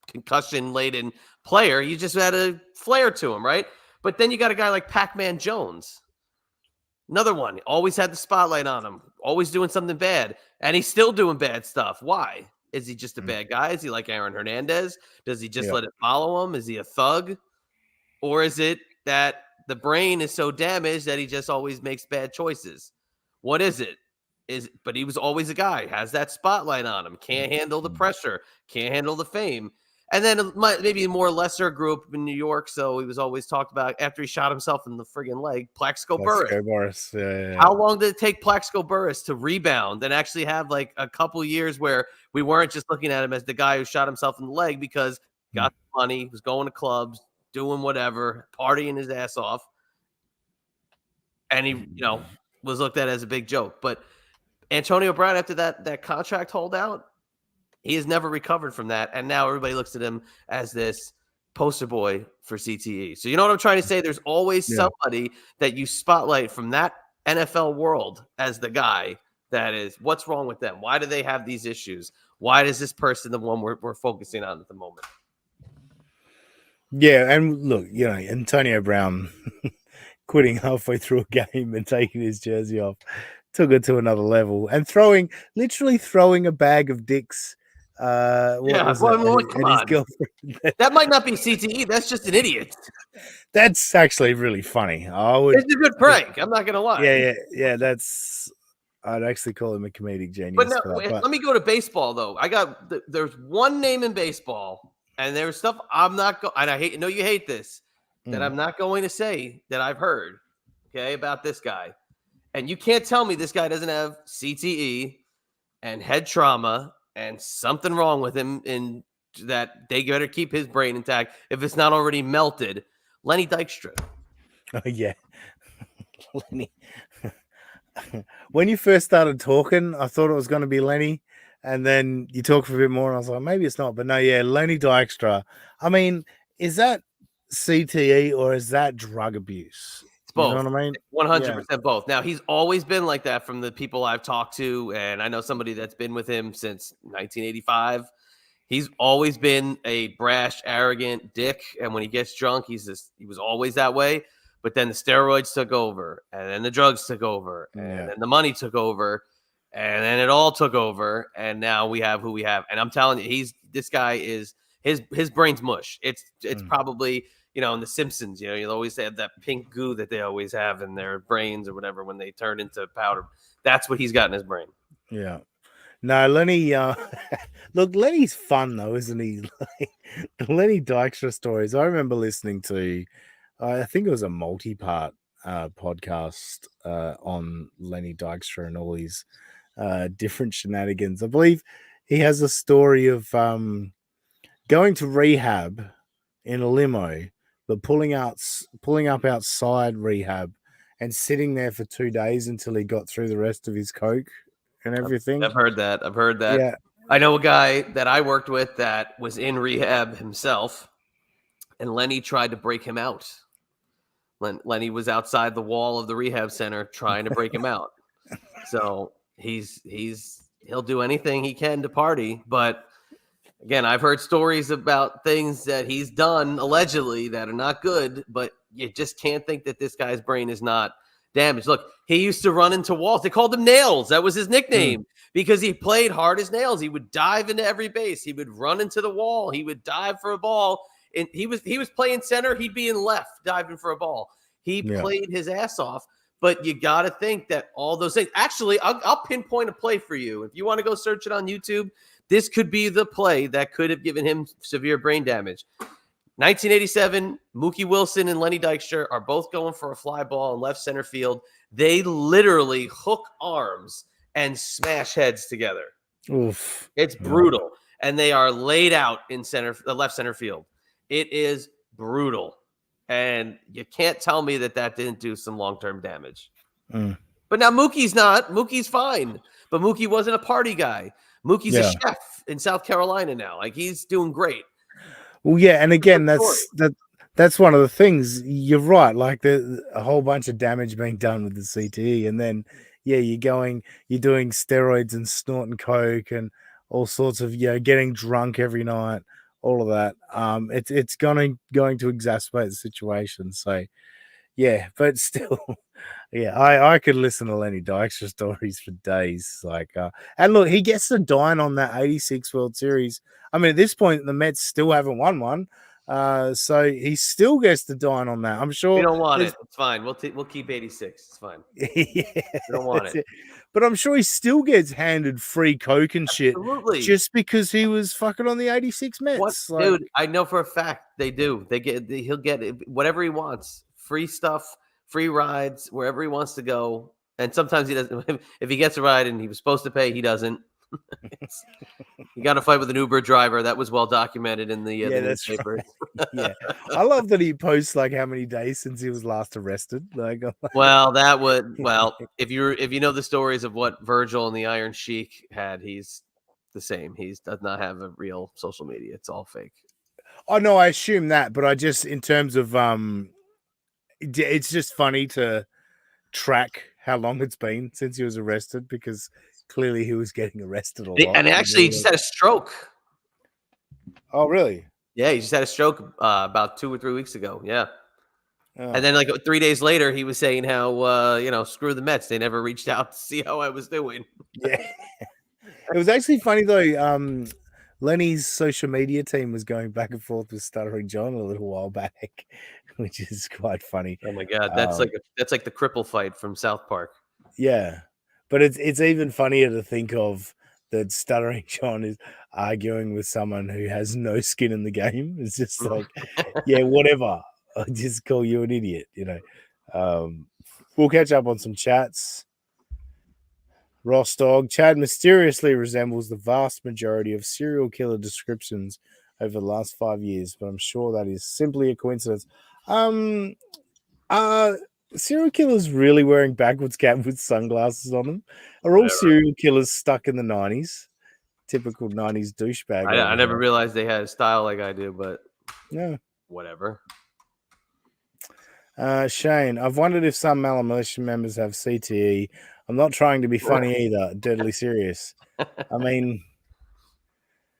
[SPEAKER 2] concussion laden player. He just had a flair to him, right? But then you got a guy like Pac-Man Jones. Another one, always had the spotlight on him, always doing something bad, and he's still doing bad stuff. Why? Is he just a bad guy? Is he like Aaron Hernandez? Does he just let it follow him? Is he a thug? Or is it that the brain is so damaged that he just always makes bad choices? What is it? But he was always a guy, has that spotlight on him, can't handle the pressure, can't handle the fame. And then maybe a more lesser group in New York. So he was always talked about after he shot himself in the friggin' leg, Plaxico Burress.
[SPEAKER 1] Yeah.
[SPEAKER 2] How long did it take Plaxico Burress to rebound and actually have like a couple years where we weren't just looking at him as the guy who shot himself in the leg because he got money, was going to clubs, doing whatever, partying his ass off. And he, was looked at as a big joke. But Antonio Brown, after that contract holdout, he has never recovered from that. And now everybody looks at him as this poster boy for CTE. So you know what I'm trying to say? There's always somebody that you spotlight from that NFL world as the guy that is, what's wrong with them? Why do they have these issues? Why is this person the one we're focusing on at the moment?
[SPEAKER 1] Yeah, and look, Antonio Brown quitting halfway through a game and taking his jersey off took it to another level. And literally throwing a bag of dicks come on.
[SPEAKER 2] That might not be CTE. That's just an idiot.
[SPEAKER 1] That's actually really funny.
[SPEAKER 2] It's a good prank. I'm not gonna lie.
[SPEAKER 1] Yeah. I'd actually call him a comedic genius.
[SPEAKER 2] But let me go to baseball though. There's one name in baseball, and there's stuff I'm not going. And I know you hate this, that I'm not going to say that I've heard. Okay, about this guy, and you can't tell me this guy doesn't have CTE and head trauma. And something wrong with him in that they better keep his brain intact if it's not already melted. Lenny Dykstra.
[SPEAKER 1] Oh, yeah. Lenny. When you first started talking, I thought it was going to be Lenny. And then you talk for a bit more, and I was like, maybe it's not. But no, yeah, Lenny Dykstra. I mean, is that CTE or is that drug abuse?
[SPEAKER 2] Both.
[SPEAKER 1] You know what I mean?
[SPEAKER 2] 100% both. Now, he's always been like that from the people I've talked to, and I know somebody that's been with him since 1985. He's always been a brash, arrogant dick, and when he gets drunk, he was always that way. But then the steroids took over, and then the drugs took over, and then the money took over, and then it all took over, and now we have who we have. And I'm telling you, this guy is his brain's mush. It's probably, in The Simpsons, you'll always have that pink goo that they always have in their brains or whatever when they turn into powder. That's what he's got in his brain.
[SPEAKER 1] Yeah. No, Lenny, look, Lenny's fun though, isn't he? The Lenny Dykstra stories. I remember listening to, I think it was a multi-part podcast on Lenny Dykstra and all his different shenanigans. I believe he has a story of going to rehab in a limo, but pulling up outside rehab and sitting there for 2 days until he got through the rest of his coke and everything.
[SPEAKER 2] I've heard that.
[SPEAKER 1] Yeah.
[SPEAKER 2] I know a guy that I worked with that was in rehab himself, and Lenny tried to break him out. Lenny was outside the wall of the rehab center trying to break him out. So he'll do anything he can to party, but again, I've heard stories about things that he's done allegedly that are not good, but you just can't think that this guy's brain is not damaged. Look, he used to run into walls. They called him Nails. That was his nickname because he played hard as nails. He would dive into every base. He would run into the wall. He would dive for a ball. And he was playing center. He'd be in left diving for a ball. He played his ass off. But you got to think that all those things. Actually, I'll pinpoint a play for you. If you want to go search it on YouTube, this could be the play that could have given him severe brain damage. 1987, Mookie Wilson and Lenny Dykstra are both going for a fly ball in left center field. They literally hook arms and smash heads together.
[SPEAKER 1] Oof.
[SPEAKER 2] It's brutal. And they are laid out in left center field. It is brutal. And you can't tell me that didn't do some long-term damage. But now Mookie's not. Mookie's fine. But Mookie wasn't a party guy. Mookie's a chef in South Carolina now. Like, he's doing great.
[SPEAKER 1] Well, yeah, and again, that's one of the things. You're right. Like, a whole bunch of damage being done with the CTE, and then you're doing steroids and snorting coke and all sorts of getting drunk every night, all of that. It's going to exacerbate the situation. So, yeah, but still. Yeah, I could listen to Lenny Dykstra stories for days. Like, and look, he gets to dine on that 86 World Series. I mean, at this point, the Mets still haven't won one, so he still gets to dine on that. I'm sure
[SPEAKER 2] we don't want it. It's fine. We'll keep 86. It's fine.
[SPEAKER 1] Yeah,
[SPEAKER 2] we don't want it.
[SPEAKER 1] but I'm sure he still gets handed free Coke and shit
[SPEAKER 2] Absolutely.
[SPEAKER 1] just because he was fucking on the 86 Mets.
[SPEAKER 2] What,
[SPEAKER 1] Like,
[SPEAKER 2] dude? I know for a fact they do. He'll get whatever he wants, free stuff, free rides wherever he wants to go. And sometimes he doesn't. If he gets a ride and he was supposed to pay, he doesn't. He got a fight with an Uber driver. That was well documented in the newspaper.
[SPEAKER 1] Right. Yeah, I love that he posts like how many days since he was last arrested. Like,
[SPEAKER 2] Well, if you know the stories of what Virgil and the Iron Sheik had, he's the same. He does not have a real social media. It's all fake.
[SPEAKER 1] oh no, I assume that, but I just in terms of it's just funny to track how long it's been since he was arrested because clearly he was getting arrested a lot.
[SPEAKER 2] And actually, he just had a stroke.
[SPEAKER 1] Oh, really?
[SPEAKER 2] Yeah, he just had a stroke about 2 or 3 weeks ago. Yeah.
[SPEAKER 1] Oh.
[SPEAKER 2] And then, like 3 days later, he was saying how, screw the Mets. They never reached out to see how I was doing.
[SPEAKER 1] Yeah. It was actually funny, though. Lenny's social media team was going back and forth with Stuttering John a little while back, which is quite funny.
[SPEAKER 2] Oh, my God. That's like the cripple fight from South Park.
[SPEAKER 1] Yeah. But it's even funnier to think of that Stuttering John is arguing with someone who has no skin in the game. It's just like, yeah, whatever. I'll just call you an idiot, We'll catch up on some chats. Ross Dog, Chad mysteriously resembles the vast majority of serial killer descriptions over the last 5 years, but I'm sure that is simply a coincidence. Serial killers really wearing backwards cap with sunglasses on them? Are all serial killers stuck in the 90s? Typical 90s douchebag.
[SPEAKER 2] I never realized they had a style like I do, but
[SPEAKER 1] yeah,
[SPEAKER 2] whatever.
[SPEAKER 1] Shane, I've wondered if some Malum militia members have CTE. I'm not trying to be funny either. Deadly serious. I mean,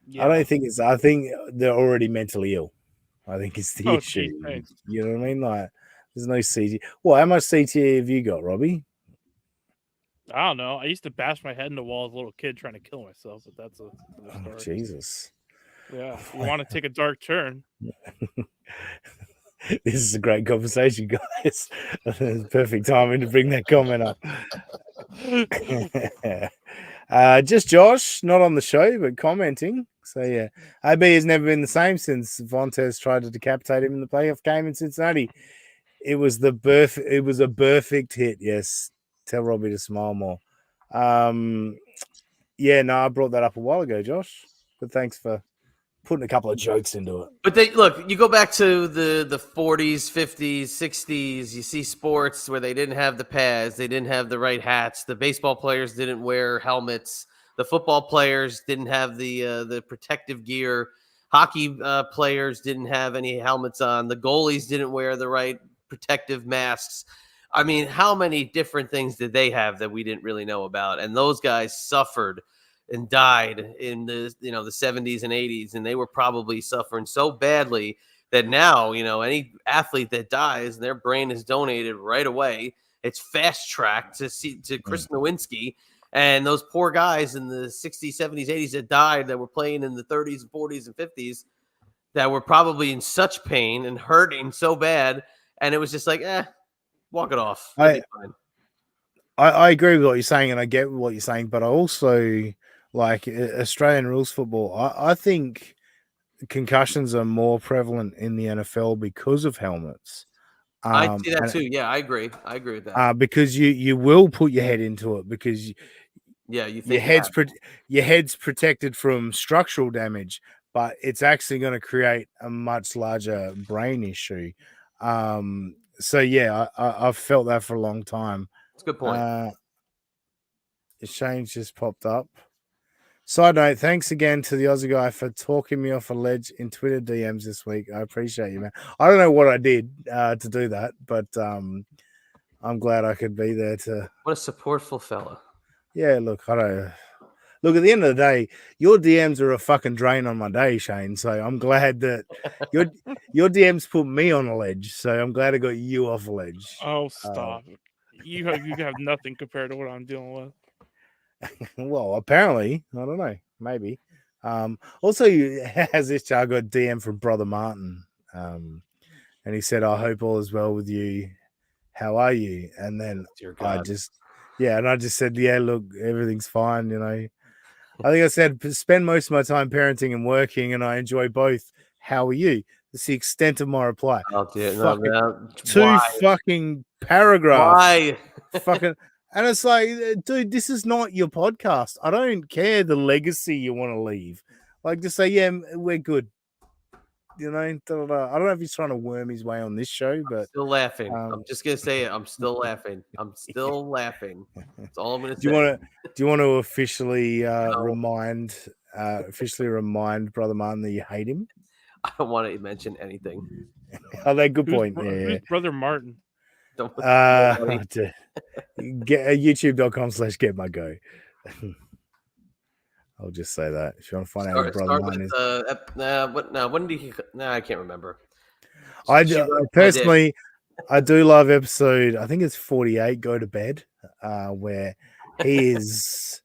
[SPEAKER 1] yeah. I think they're already mentally ill. I think it's the issue.
[SPEAKER 3] Geez,
[SPEAKER 1] you know what I mean? Like, there's no CTE. Well, how much CTE have you got, Robbie?
[SPEAKER 3] I don't know. I used to bash my head in the wall as a little kid trying to kill myself, but that's a story.
[SPEAKER 1] Jesus.
[SPEAKER 3] Yeah, you want to take a dark turn.
[SPEAKER 1] This is a great conversation, guys. Perfect timing to bring that comment up. Just Josh, not on the show, but commenting. So, yeah, AB has never been the same since Vontaze tried to decapitate him in the playoff game in Cincinnati. It was a perfect hit. Yes. Tell Robbie to smile more. Yeah, no, I brought that up a while ago, Josh. But thanks for putting a couple of jokes into it.
[SPEAKER 2] But you go back to the 40s, 50s, 60s, you see sports where they didn't have the pads, they didn't have the right hats, the baseball players didn't wear helmets, the football players didn't have the protective gear, hockey players didn't have any helmets on, the goalies didn't wear the right protective masks. I mean, how many different things did they have that we didn't really know about? And those guys suffered and died in the 70s and 80s, and they were probably suffering so badly that now, any athlete that dies, their brain is donated right away. It's fast tracked to Chris Nowinski, and those poor guys in the 60s, 70s, 80s that died that were playing in the 30s and 40s and 50s that were probably in such pain and hurting so bad, and it was just like, walk it off.
[SPEAKER 1] I agree with what you're saying, and I get what you're saying, but I also like Australian rules football. I think concussions are more prevalent in the NFL because of helmets.
[SPEAKER 2] I see that too. Yeah, I agree. I agree with that.
[SPEAKER 1] Because you will put your head into it because
[SPEAKER 2] you think
[SPEAKER 1] your head's protected from structural damage, but it's actually going to create a much larger brain issue. So yeah, I've felt that for a long time.
[SPEAKER 2] That's a good point.
[SPEAKER 1] Shane's just popped up. Side note, thanks again to the Aussie guy for talking me off a ledge in Twitter DMs this week. I appreciate you, man. I don't know what I did to do that, but I'm glad I could be there to.
[SPEAKER 2] What a supportful fella.
[SPEAKER 1] Yeah, look, I don't. Look, at the end of the day, your DMs are a fucking drain on my day, Shane. So I'm glad that your DMs put me on a ledge. So I'm glad I got you off a ledge.
[SPEAKER 3] Oh, stop! You have nothing compared to what I'm dealing with.
[SPEAKER 1] Well, apparently, I don't know, maybe. Also, has this child got DM from Brother Martin, and he said, "I hope all is well with you. How are you?" And then Yeah, and I just said, yeah, look, everything's fine. You know, I think I said spend most of my time parenting and working, and I enjoy both. How are you? That's the extent of my reply.
[SPEAKER 2] Oh, dear. No,
[SPEAKER 1] Fucking
[SPEAKER 2] no.
[SPEAKER 1] two
[SPEAKER 2] Why?
[SPEAKER 1] fucking paragraphs.
[SPEAKER 2] Why?
[SPEAKER 1] Fucking, and it's like, dude, this is not your podcast. I don't care the legacy you want to leave. Like, just say, yeah, we're good. You know, I don't know if he's trying to worm his way on this show, but
[SPEAKER 2] Still laughing.
[SPEAKER 1] um,
[SPEAKER 2] I'm just gonna say it. I'm still laughing. I'm still laughing. That's all I'm gonna
[SPEAKER 1] do
[SPEAKER 2] say.
[SPEAKER 1] you want to officially
[SPEAKER 2] No.
[SPEAKER 1] remind Brother Martin that you hate him?
[SPEAKER 2] I don't want to mention anything.
[SPEAKER 1] Oh, that good
[SPEAKER 3] Who's
[SPEAKER 1] point.
[SPEAKER 3] who's Brother Martin?
[SPEAKER 2] Don't
[SPEAKER 1] Get youtube.com/get my go. I'll just say that if you want to find out who Brother Martin is.
[SPEAKER 2] when did he? I can't remember.
[SPEAKER 1] I personally, I do love episode. I think it's 48. Go to bed, where he is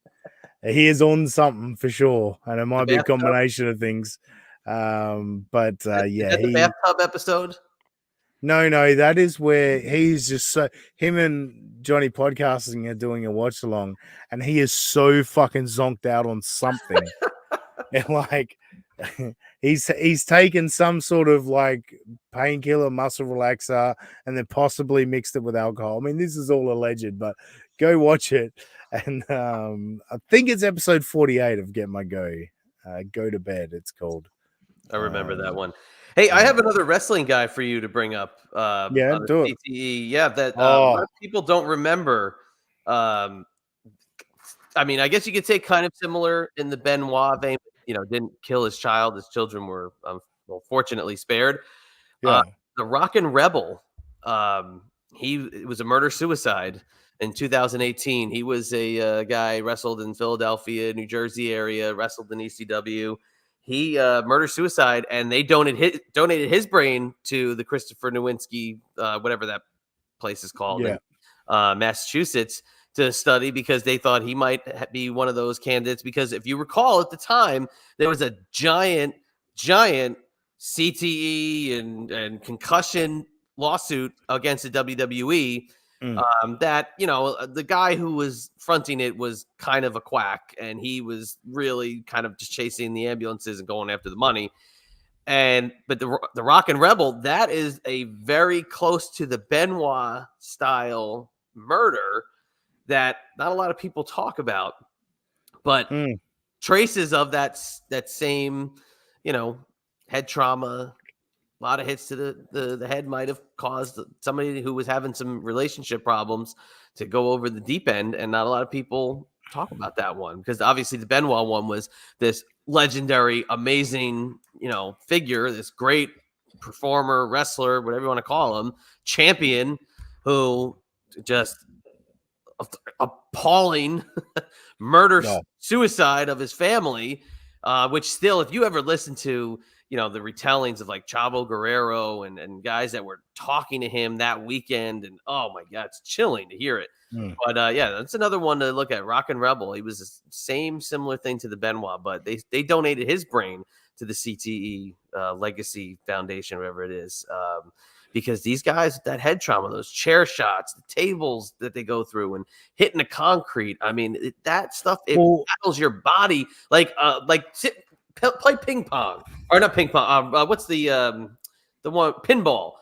[SPEAKER 1] on something for sure, and it might be a combination of things. Yeah,
[SPEAKER 2] the bathtub episode.
[SPEAKER 1] No, that is where he's just so him and Johnny Podcasting are doing a watch along, and he is so fucking zonked out on something. And like he's taken some sort of like painkiller, muscle relaxer, and then possibly mixed it with alcohol. I mean, this is all alleged, but go watch it. And I think it's episode 48 of Get My Go. Go to bed, it's called.
[SPEAKER 2] I remember that one. Hey, I have another wrestling guy for you to bring up.
[SPEAKER 1] Yeah, do it.
[SPEAKER 2] CTE. Yeah, that a lot of people don't remember. I mean, I guess you could say kind of similar in the Benoit vein. You know, didn't kill his child. His children were fortunately spared.
[SPEAKER 1] Yeah.
[SPEAKER 2] The Rockin' Rebel. It was a murder-suicide in 2018. He was a guy wrestled in Philadelphia, New Jersey area, wrestled in ECW. He murder-suicide, and they donated his brain to the Christopher Nowinski, whatever that place is called, in Massachusetts, to study because they thought he might be one of those candidates. Because if you recall, at the time, there was a giant CTE and concussion lawsuit against the WWE. That, you know, the guy who was fronting it was kind of a quack, and he was really kind of just chasing the ambulances and going after the money. But the Rockin' Rebel, that is a very close to the Benoit style murder that not a lot of people talk about, but traces of that same, you know, head trauma. A lot of hits to the head might have caused somebody who was having some relationship problems to go over the deep end, and not a lot of people talk about that one because obviously the Benoit one was this legendary, amazing, you know, figure, this great performer, wrestler, whatever you want to call him, champion, who just appalling suicide of his family, which still, if you ever listen to, you know, the retellings of like Chavo Guerrero and guys that were talking to him that weekend, and oh my God, it's chilling to hear it. But yeah, that's another one to look at. Rockin' Rebel. He was the same similar thing to the Benoit, but they donated his brain to the CTE Legacy Foundation, whatever it is, because these guys, that head trauma, those chair shots, the tables that they go through, and hitting the concrete. I mean, that stuff, it rattles your body like play ping pong, or not ping pong. What's the one, pinball?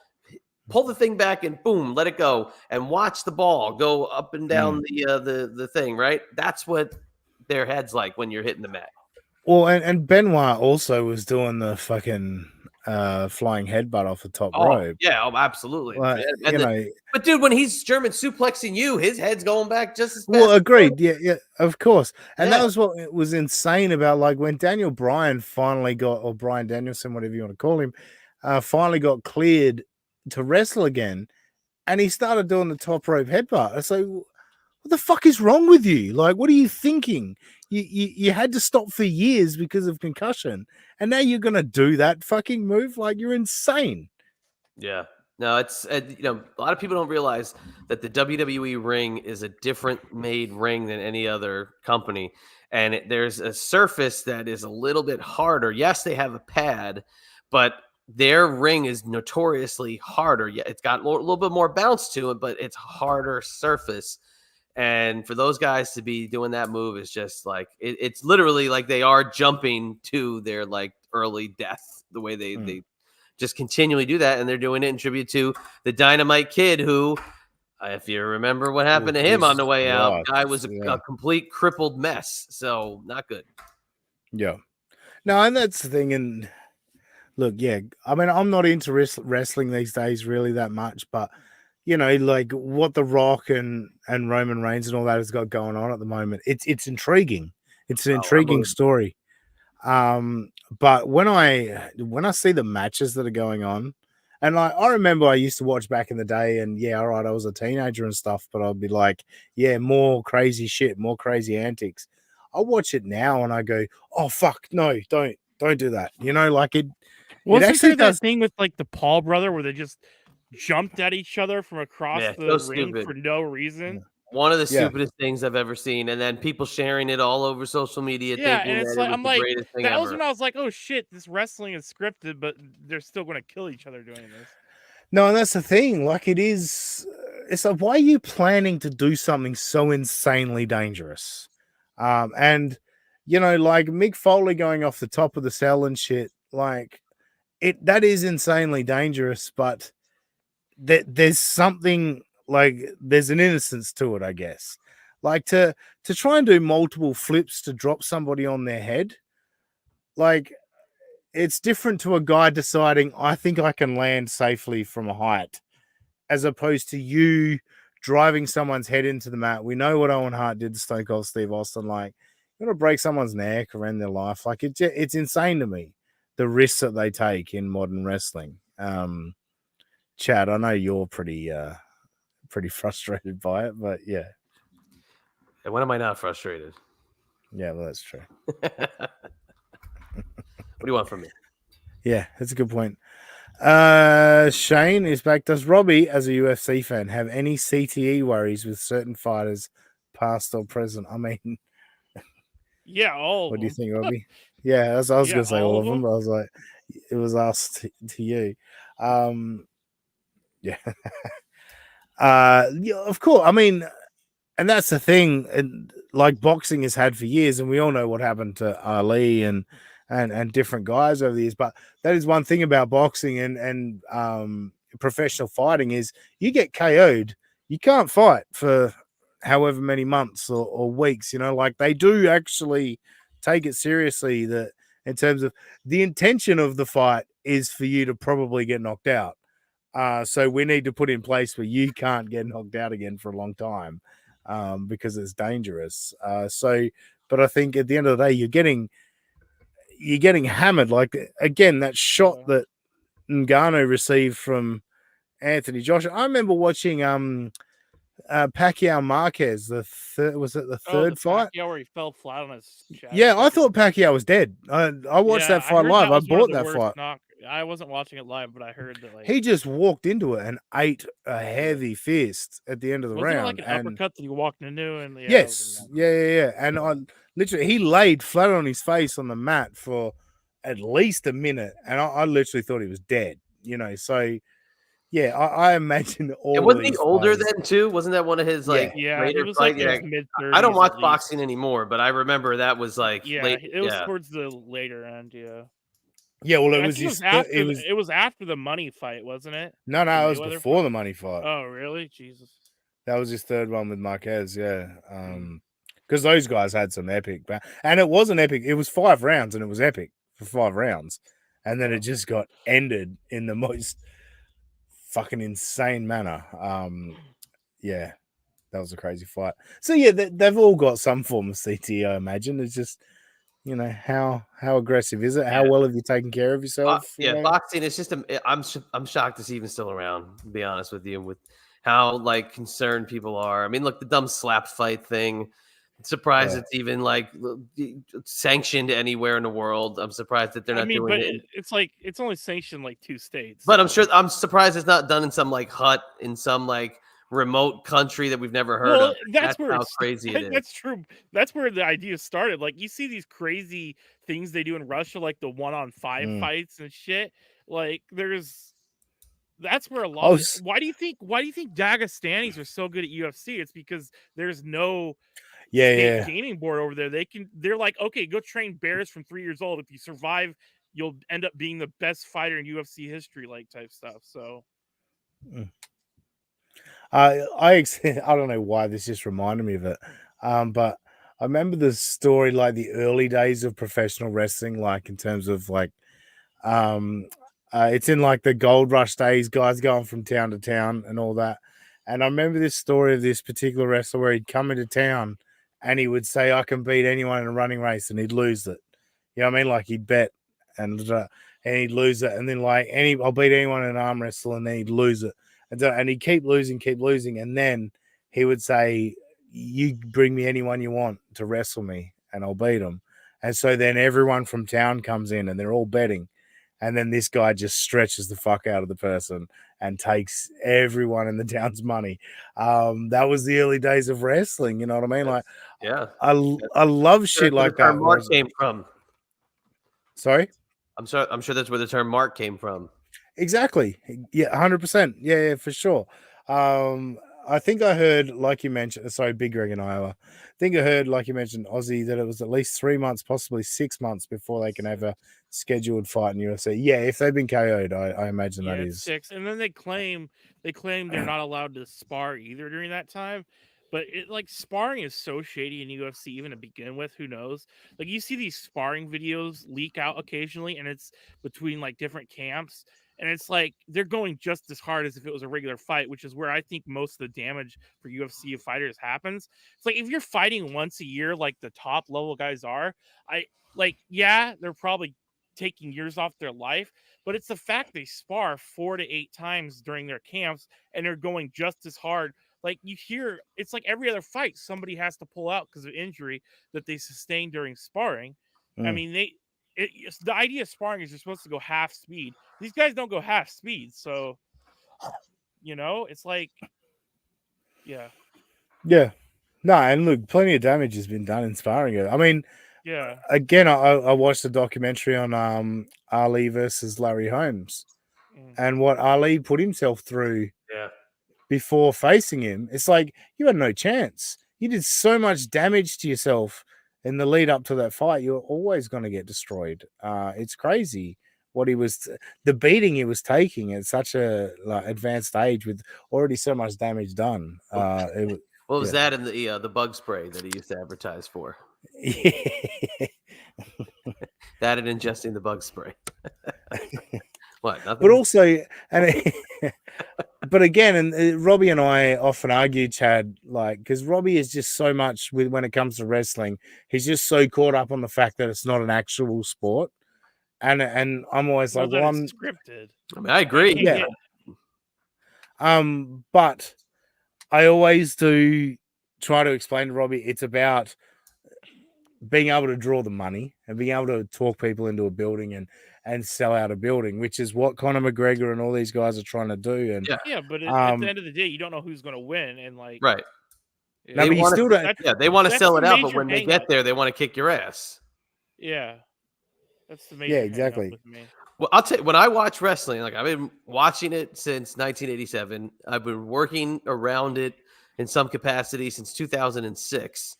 [SPEAKER 2] Pull the thing back and boom, let it go, and watch the ball go up and down the thing. Right, that's what their head's like when you're hitting the mat.
[SPEAKER 1] Well, and Benoit also was doing the fucking flying headbutt off the top rope.
[SPEAKER 2] Yeah, absolutely.
[SPEAKER 1] Like,
[SPEAKER 2] but dude, when he's German suplexing you, his head's going back just as fast.
[SPEAKER 1] Well, agreed. Yeah, of course. And that was what was insane about, like, when Daniel Bryan finally got, or Bryan Danielson, whatever you want to call him, finally got cleared to wrestle again, and he started doing the top rope headbutt. It's like, what the fuck is wrong with you? Like, what are you thinking? You had to stop for years because of concussion, and now you're gonna do that fucking move? Like, you're insane.
[SPEAKER 2] Yeah. No, it's you know, a lot of people don't realize that the WWE ring is a different made ring than any other company, and there's a surface that is a little bit harder. Yes, they have a pad, but their ring is notoriously harder. Yeah, it's got a little bit more bounce to it, but it's harder surface. And for those guys to be doing that move is just like it's literally like they are jumping to their like early death. The way they just continually do that, and they're doing it in tribute to the Dynamite Kid, who, if you remember what happened to him on the way out, guy was a complete crippled mess. So not good.
[SPEAKER 1] Yeah. No, and that's the thing. And look, yeah, I mean, I'm not into wrestling these days really that much, but you know, like what The Rock and Roman Reigns and all that has got going on at the moment, it's intriguing. It's an intriguing story. But when I see the matches that are going on, and I remember I used to watch back in the day, and yeah, all right, I was a teenager and stuff, but I'd be like, yeah, more crazy shit, more crazy antics. I watch it now and I go, oh fuck, no, don't do that. You know, like it.
[SPEAKER 3] Wasn't
[SPEAKER 1] actually
[SPEAKER 3] there that
[SPEAKER 1] does.
[SPEAKER 3] thing with like the Paul brother where they just jumped at each other from across the
[SPEAKER 2] so
[SPEAKER 3] ring
[SPEAKER 2] stupid.
[SPEAKER 3] for no reason?
[SPEAKER 2] One of the stupidest things I've ever seen, and then people sharing it all over social media.
[SPEAKER 3] Yeah,
[SPEAKER 2] thinking
[SPEAKER 3] and it's
[SPEAKER 2] that
[SPEAKER 3] like
[SPEAKER 2] it was
[SPEAKER 3] I'm
[SPEAKER 2] the
[SPEAKER 3] like,
[SPEAKER 2] greatest thing
[SPEAKER 3] that was
[SPEAKER 2] ever.
[SPEAKER 3] when I was like, oh shit, this wrestling is scripted, but they're still going to kill each other doing this.
[SPEAKER 1] No, and that's the thing. Like it is. It's like, why are you planning to do something so insanely dangerous? And you know, like Mick Foley going off the top of the cell and shit, like that is insanely dangerous, but there's something like there's an innocence to it, I guess. Like to try and do multiple flips to drop somebody on their head, like it's different to a guy deciding, I think I can land safely from a height, as opposed to you driving someone's head into the mat. We know what Owen Hart did to Stone Cold Steve Austin. Like, you're going to break someone's neck or end their life. Like, it's insane to me, the risks that they take in modern wrestling. Chad, I know you're pretty frustrated by it, but yeah.
[SPEAKER 2] And when am I not frustrated?
[SPEAKER 1] Yeah, well, that's true.
[SPEAKER 2] What do you want from me?
[SPEAKER 1] Yeah, that's a good point. Shane is back. Does Robbie, as a UFC fan, have any CTE worries with certain fighters, past or present? I mean,
[SPEAKER 3] yeah, all.
[SPEAKER 1] What do you think, Robbie? Yeah, I was going to say all of them, but I was like, it was asked to you. Yeah. Yeah, of course. I mean, and that's the thing. And like boxing has had for years, and we all know what happened to Ali and different guys over the years. But that is one thing about boxing and professional fighting is you get KO'd, you can't fight for however many months or weeks. You know, like they do actually take it seriously. That in terms of the intention of the fight is for you to probably get knocked out. So we need to put in place where you can't get knocked out again for a long time because it's dangerous. But I think at the end of the day, you're getting hammered. Like again, that shot that Ngannou received from Anthony Joshua. I remember watching Pacquiao Marquez. Was it the third fight?
[SPEAKER 3] Pacquiao where he fell flat on his chest.
[SPEAKER 1] Yeah, I thought Pacquiao was dead. I watched that fight live. I bought that fight.
[SPEAKER 3] I wasn't watching it live, but I heard that like
[SPEAKER 1] he just walked into it and ate a heavy fist at the end of the round.
[SPEAKER 3] It like an uppercut that he walked into, and
[SPEAKER 1] yes, yeah. And I literally he laid flat on his face on the mat for at least a minute, and I literally thought he was dead. You know, so yeah, I imagine all.
[SPEAKER 2] And wasn't he older then too? Wasn't that one of his like
[SPEAKER 3] later fights? Like mid-30s.
[SPEAKER 2] I don't watch boxing anymore, but I rember that was like
[SPEAKER 3] it was towards the later end.
[SPEAKER 1] Yeah, well,
[SPEAKER 3] it was after the money fight, wasn't it?
[SPEAKER 1] No, it was before the money fight.
[SPEAKER 3] Oh, really? Jesus.
[SPEAKER 1] That was his third one with Marquez, yeah. Because those guys had some epic, and it wasn't epic. It was 5 rounds, and it was epic for 5 rounds, and then it just got ended in the most fucking insane manner. Yeah, that was a crazy fight. So yeah, they've all got some form of CTE, I imagine. It's just, you know, how aggressive is it? How well have you taken care of yourself?
[SPEAKER 2] Boxing is just I'm shocked it's even still around, to be honest with you, with how like concerned people are. I mean, look, the dumb slap fight thing. I'm surprised it's even like sanctioned anywhere in the world. I'm surprised that they're not doing it.
[SPEAKER 3] It's like it's only sanctioned like 2 states.
[SPEAKER 2] But I'm surprised it's not done in some like hut in some like remote country that we've never heard of. That's where how crazy it is.
[SPEAKER 3] That's true. That's where the idea started. Like you see these crazy things they do in Russia, like the 1-on-5 fights and shit. Like there's That's where a lot.
[SPEAKER 1] Oh,
[SPEAKER 3] Of why do you think Dagestanis are so good at UFC? It's because there's no state
[SPEAKER 1] yeah.
[SPEAKER 3] gaming board over there. They're like, okay, go train bears from 3 years old. If you survive, you'll end up being the best fighter in UFC history, like type stuff. So
[SPEAKER 1] I don't know why this just reminded me of it, but I remember the story, like the early days of professional wrestling, like in terms of like, it's in like the gold rush days, guys going from town to town and all that. And I remember this story of this particular wrestler where he'd come into town and he would say, "I can beat anyone in a running race," and he'd lose it. You know what I mean? Like he'd bet and he'd lose it, and then like I'll beat anyone in an arm wrestle, and then he'd lose it. And he'd keep losing, and then he would say, "You bring me anyone you want to wrestle me, and I'll beat them." And so then everyone from town comes in, and they're all betting, and then this guy just stretches the fuck out of the person and takes everyone in the town's money. That was the early days of wrestling. You know what I mean? Like,
[SPEAKER 2] Yeah,
[SPEAKER 1] I love shit like that.
[SPEAKER 2] Mark came from.
[SPEAKER 1] Sorry.
[SPEAKER 2] I'm sure that's where the term "mark" came from.
[SPEAKER 1] Exactly. Yeah, 100%. Yeah, for sure. I think I heard, like you mentioned, sorry, Big Greg in Iowa. I think I heard, like you mentioned, Aussie, that it was at least 3 months, possibly 6 months before they can have a scheduled fight in UFC. Yeah, if they've been KO'd, I imagine that is
[SPEAKER 3] 6. And then they claim they're not allowed to spar either during that time. But sparring is so shady in UFC even to begin with. Who knows? Like you see these sparring videos leak out occasionally, and it's between like different camps, and it's like they're going just as hard as if it was a regular fight, which is where I think most of the damage for UFC fighters happens. It's like if you're fighting once a year, like the top level guys are, they're probably taking years off their life, but it's the fact they spar 4 to 8 times during their camps and they're going just as hard. Like you hear, it's like every other fight, somebody has to pull out because of injury that they sustained during sparring. I mean, the idea of sparring is you're supposed to go half speed. These guys don't go half speed, so it's like, yeah.
[SPEAKER 1] No, and look, plenty of damage has been done in sparring. I mean,
[SPEAKER 3] yeah.
[SPEAKER 1] Again, I watched a documentary on Ali versus Larry Holmes, and what Ali put himself through.
[SPEAKER 2] Yeah.
[SPEAKER 1] Before facing him, it's like you had no chance. You did so much damage to yourself in the lead up to that fight. You're always going to get destroyed. It's crazy what the beating he was taking at such a advanced age with already so much damage done.
[SPEAKER 2] What was that in the bug spray that he used to advertise for? That and ingesting the bug spray. What? Nothing?
[SPEAKER 1] But also, but again, and Robbie and I often argue, Chad, like, because Robbie is just so much when it comes to wrestling, he's just so caught up on the fact that it's not an actual sport, and I'm always like, well, I'm
[SPEAKER 3] scripted.
[SPEAKER 2] I mean, I agree.
[SPEAKER 1] Yeah. But I always do try to explain to Robbie it's about being able to draw the money and being able to talk people into a building and sell out a building, which is what Conor McGregor and all these guys are trying to do. And
[SPEAKER 3] but at the end of the day, you don't know who's going to win, and like,
[SPEAKER 2] right.
[SPEAKER 1] No, but you still don't.
[SPEAKER 2] Yeah, they want to sell it out, but when they get there, they want to kick your ass.
[SPEAKER 3] Yeah, that's the major.
[SPEAKER 1] Yeah, exactly.
[SPEAKER 3] With me.
[SPEAKER 2] Well, I'll tell you, when I watch wrestling, like I've been watching it since 1987. I've been working around it in some capacity since 2006.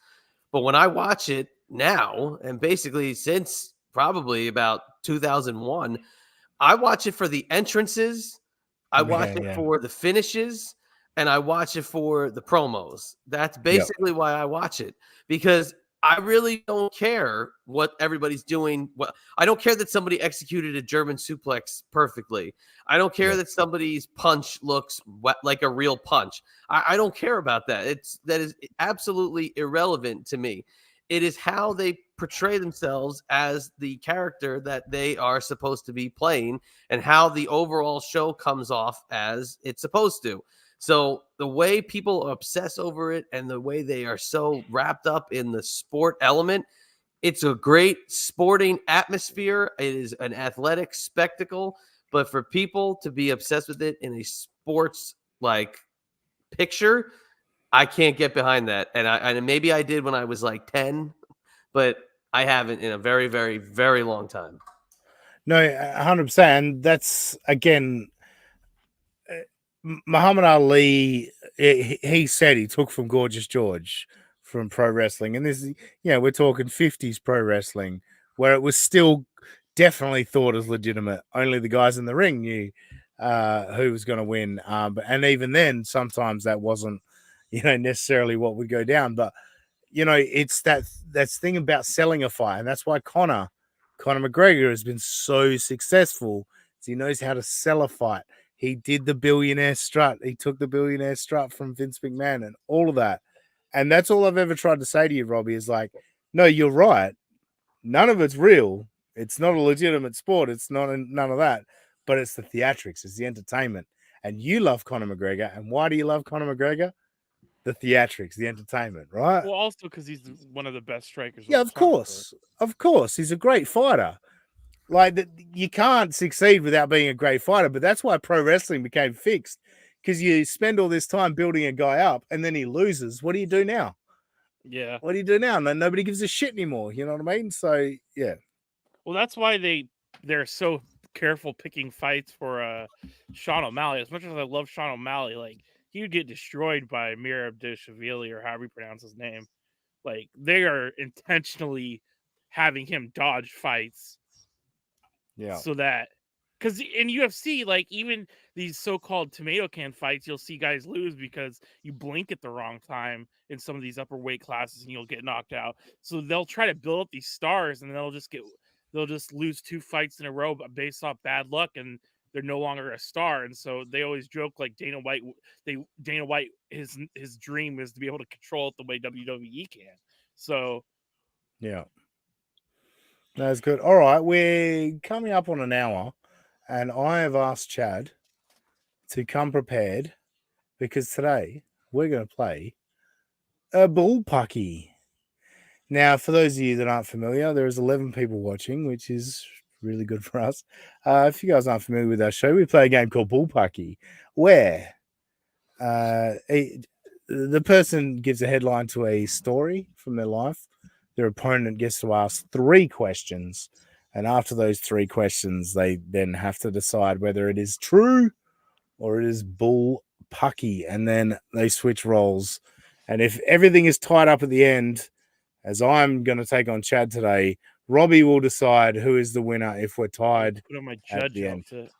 [SPEAKER 2] But when I watch it now, and basically since probably about 2001, I watch it for the entrances, I watch it for the finishes, and I watch it for the promos. That's basically why I watch it, because I really don't care what everybody's doing. I don't care that somebody executed a German suplex perfectly. I don't care that somebody's punch looks like a real punch. I don't care about that. That is absolutely irrelevant to me. It is how they portray themselves as the character that they are supposed to be playing and how the overall show comes off as it's supposed to. So the way people obsess over it and the way they are so wrapped up in the sport element, it's a great sporting atmosphere. It is an athletic spectacle, but for people to be obsessed with it in a sports like picture, I can't get behind that. And maybe I did when I was like 10, but I haven't in a very, very, very long time.
[SPEAKER 1] No, 100%. And that's, again, Muhammad Ali, he said he took from Gorgeous George from pro wrestling, and this, we're talking 50s pro wrestling where it was still definitely thought as legitimate. Only the guys in the ring knew who was going to win, and even then, sometimes that wasn't, necessarily what would go down. But it's that's thing about selling a fight, and that's why Conor McGregor has been so successful. He knows how to sell a fight. He did the billionaire strut. He took the billionaire strut from Vince McMahon and all of that. And that's all I've ever tried to say to you, Robbie, is like, no, you're right. None of it's real. It's not a legitimate sport. It's not none of that. But it's the theatrics. It's the entertainment. And you love Conor McGregor. And why do you love Conor McGregor? The theatrics, the entertainment, right?
[SPEAKER 3] Well, also because he's one of the best strikers.
[SPEAKER 1] Yeah, of course. Of course. He's a great fighter. Like, you can't succeed without being a great fighter, but that's why pro wrestling became fixed, because you spend all this time building a guy up and then he loses. What do you do now?
[SPEAKER 3] Yeah.
[SPEAKER 1] What do you do now? Nobody gives a shit anymore. You know what I mean? So, yeah.
[SPEAKER 3] Well, that's why they're so careful picking fights for Sean O'Malley. As much as I love Sean O'Malley, like, he would get destroyed by Amir Abdishvili, or however you pronounce his name. Like, they are intentionally having him dodge fights.
[SPEAKER 1] Yeah.
[SPEAKER 3] So that, because in UFC, like, even these so-called tomato can fights, you'll see guys lose because you blink at the wrong time in some of these upper weight classes and you'll get knocked out. So they'll try to build up these stars and they'll just lose 2 fights in a row based off bad luck, and they're no longer a star. And so they always joke, like, Dana White, his dream is to be able to control it the way WWE can. So
[SPEAKER 1] yeah. That's good. All right, we're coming up on an hour, and I have asked Chad to come prepared because today we're going to play a bullpucky. Now, for those of you that aren't familiar, there's 11 people watching, which is really good for us. If you guys aren't familiar with our show, we play a game called bullpucky, where the person gives a headline to a story from their life. Their opponent gets to ask 3 questions, and after those 3 questions, they then have to decide whether it is true or it is bullpucky, and then they switch roles. And if everything is tied up at the end, as I'm going to take on Chad today, Robbie will decide who is the winner if we're tied
[SPEAKER 3] put on my
[SPEAKER 1] at
[SPEAKER 3] judge
[SPEAKER 1] the end.
[SPEAKER 3] outfit.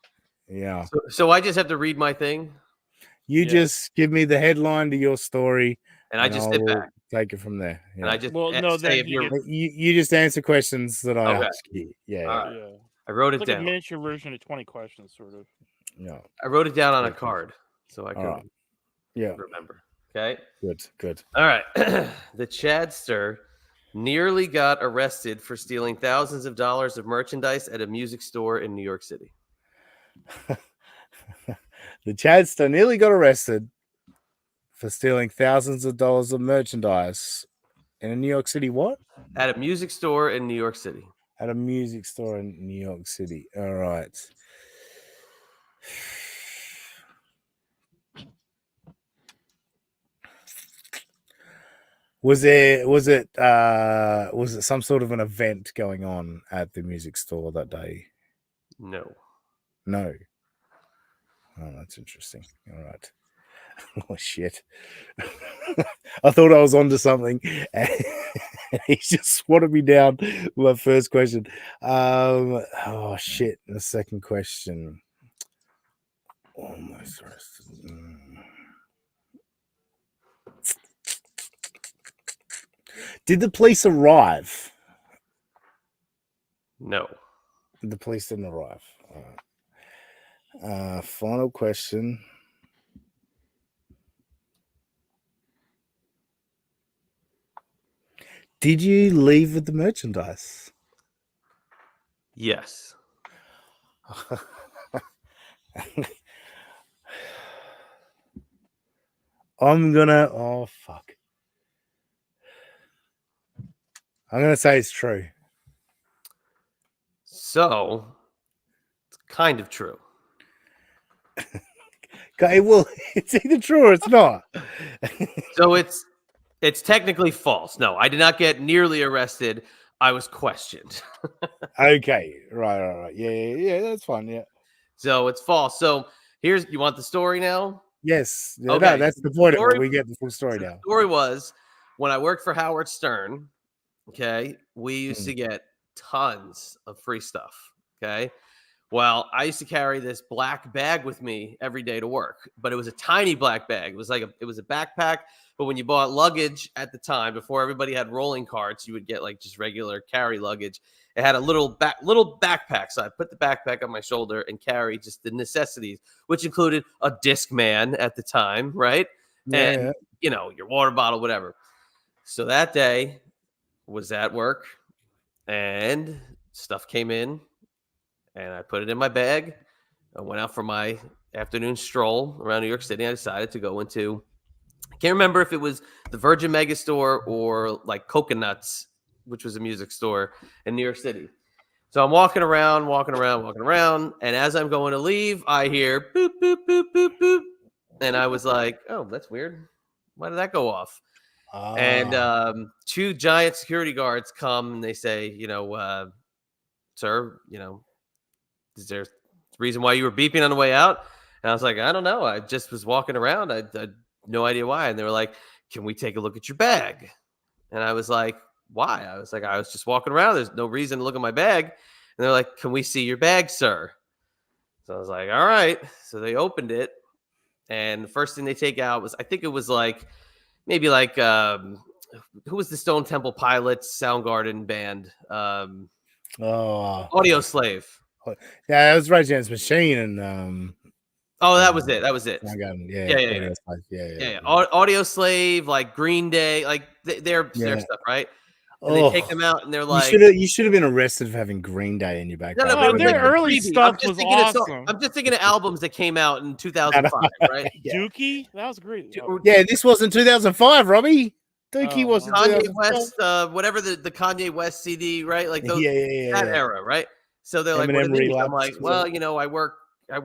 [SPEAKER 1] Yeah.
[SPEAKER 2] So I just have to read my thing,
[SPEAKER 1] You just give me the headline to your story,
[SPEAKER 2] and I just sit
[SPEAKER 1] I'll
[SPEAKER 2] back,
[SPEAKER 1] take it from there. Yeah.
[SPEAKER 2] and I just
[SPEAKER 3] no,
[SPEAKER 2] say
[SPEAKER 3] then
[SPEAKER 2] if
[SPEAKER 3] he
[SPEAKER 2] you're.
[SPEAKER 3] gets,
[SPEAKER 1] You just answer questions that I
[SPEAKER 2] Okay.
[SPEAKER 1] ask you. Yeah.
[SPEAKER 2] All right.
[SPEAKER 3] yeah.
[SPEAKER 2] I wrote it
[SPEAKER 3] It's like a
[SPEAKER 2] down.
[SPEAKER 3] miniature version of 20 questions, sort of.
[SPEAKER 1] Yeah.
[SPEAKER 2] I wrote it down on a
[SPEAKER 1] Perfect.
[SPEAKER 2] card so I
[SPEAKER 1] All
[SPEAKER 2] could
[SPEAKER 1] right. Yeah.
[SPEAKER 2] remember. Okay.
[SPEAKER 1] Good.
[SPEAKER 2] All right. The Chadster nearly got arrested for stealing thousands of dollars of merchandise at a music store in New York City.
[SPEAKER 1] The Chadster nearly got arrested for stealing thousands of dollars of merchandise in a New York City. What?
[SPEAKER 2] At a music store in New York City.
[SPEAKER 1] At a music store in New York City. All right. Was it some sort of an event going on at the music store that day?
[SPEAKER 2] No.
[SPEAKER 1] No. Oh, that's interesting. All right. Oh shit. I thought I was onto something. He just swatted me down with my first question. Oh shit. The second question. Almost arrested. Did the police arrive?
[SPEAKER 2] No.
[SPEAKER 1] The police didn't arrive. All right. Final question. Did you leave with the merchandise?
[SPEAKER 2] Yes.
[SPEAKER 1] Oh fuck. I'm gonna say it's true.
[SPEAKER 2] So it's kind of true.
[SPEAKER 1] Okay, well, it's either true or it's not.
[SPEAKER 2] So it's technically false. No, I did not get nearly arrested. I was questioned.
[SPEAKER 1] Okay, right. Yeah, that's fine. Yeah.
[SPEAKER 2] So it's false. So You want the story now?
[SPEAKER 1] Yes. No,
[SPEAKER 2] Okay.
[SPEAKER 1] that's the point of
[SPEAKER 2] Story-
[SPEAKER 1] it. We get the full story
[SPEAKER 2] So
[SPEAKER 1] now.
[SPEAKER 2] the story was when I worked for Howard Stern, okay, we used to get tons of free stuff. Okay. Well, I used to carry this black bag with me every day to work, but it was a tiny black bag. It was a backpack. But when you bought luggage at the time, before everybody had rolling carts, you would get like just regular carry luggage. It had a little backpack. So I put the backpack on my shoulder and carry just the necessities, which included a Discman at the time, right? And your water bottle, whatever. So that day was at work and stuff came in and I put it in my bag. I went out for my afternoon stroll around New York City. I decided to go into, I can't remember if it was the Virgin Megastore or like Coconuts, which was a music store in New York City. So I'm walking around. And as I'm going to leave, I hear boop, boop, boop, boop, boop. And I was like, oh, that's weird. Why did that go off? And two giant security guards come and they say, sir, is there a reason why you were beeping on the way out? And I was like, I don't know. I just was walking around. I had no idea why. And they were like, can we take a look at your bag? And I was like, why? I was like, I was just walking around. There's no reason to look at my bag. And they're like, can we see your bag, sir? So I was like, all right. So they opened it. And the first thing they take out was, I think it was like, maybe like, who was the Stone Temple Pilots Soundgarden band? Audio Slave.
[SPEAKER 1] Yeah, that was Rage Against the Machine and
[SPEAKER 2] oh, that was it. Yeah. Audio Slave, like Green Day, like their stuff, right? And they take them out and they're like,
[SPEAKER 1] you should have been arrested for having Green Day in your backpack.
[SPEAKER 2] No, but
[SPEAKER 3] their early stuff was awesome.
[SPEAKER 2] I'm just thinking of albums that came out in 2005, right?
[SPEAKER 3] Dookie, that was great.
[SPEAKER 1] Yeah, this was in 2005, Robbie. Dookie was
[SPEAKER 2] Kanye West, whatever the Kanye West CD, right? Like those, that era, right? So they're like, what do they mean? I'm like, well, I work, a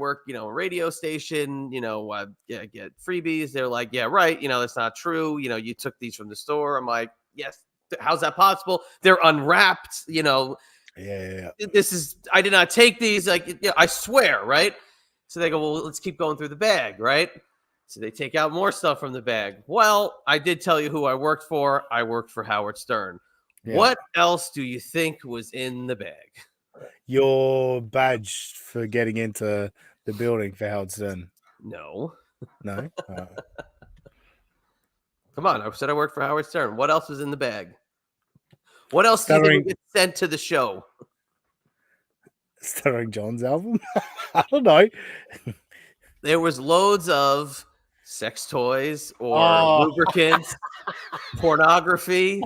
[SPEAKER 2] radio station, I get freebies. They're like, yeah, right. That's not true. You took these from the store. I'm like, yes. How's that possible? They're unwrapped. This is, I did not take these. Like, I swear, right? So they go, well, let's keep going through the bag, right? So they take out more stuff from the bag. Well, I did tell you who I worked for. I worked for Howard Stern. Yeah. What else do you think was in the bag?
[SPEAKER 1] Your badge for getting into the building for Howard Stern.
[SPEAKER 2] No.
[SPEAKER 1] No?
[SPEAKER 2] Come on. I said I worked for Howard Stern. What else was in the bag? What else did you get sent to the show?
[SPEAKER 1] Starring John's album? I don't know.
[SPEAKER 2] There was loads of sex toys or lubricants, pornography,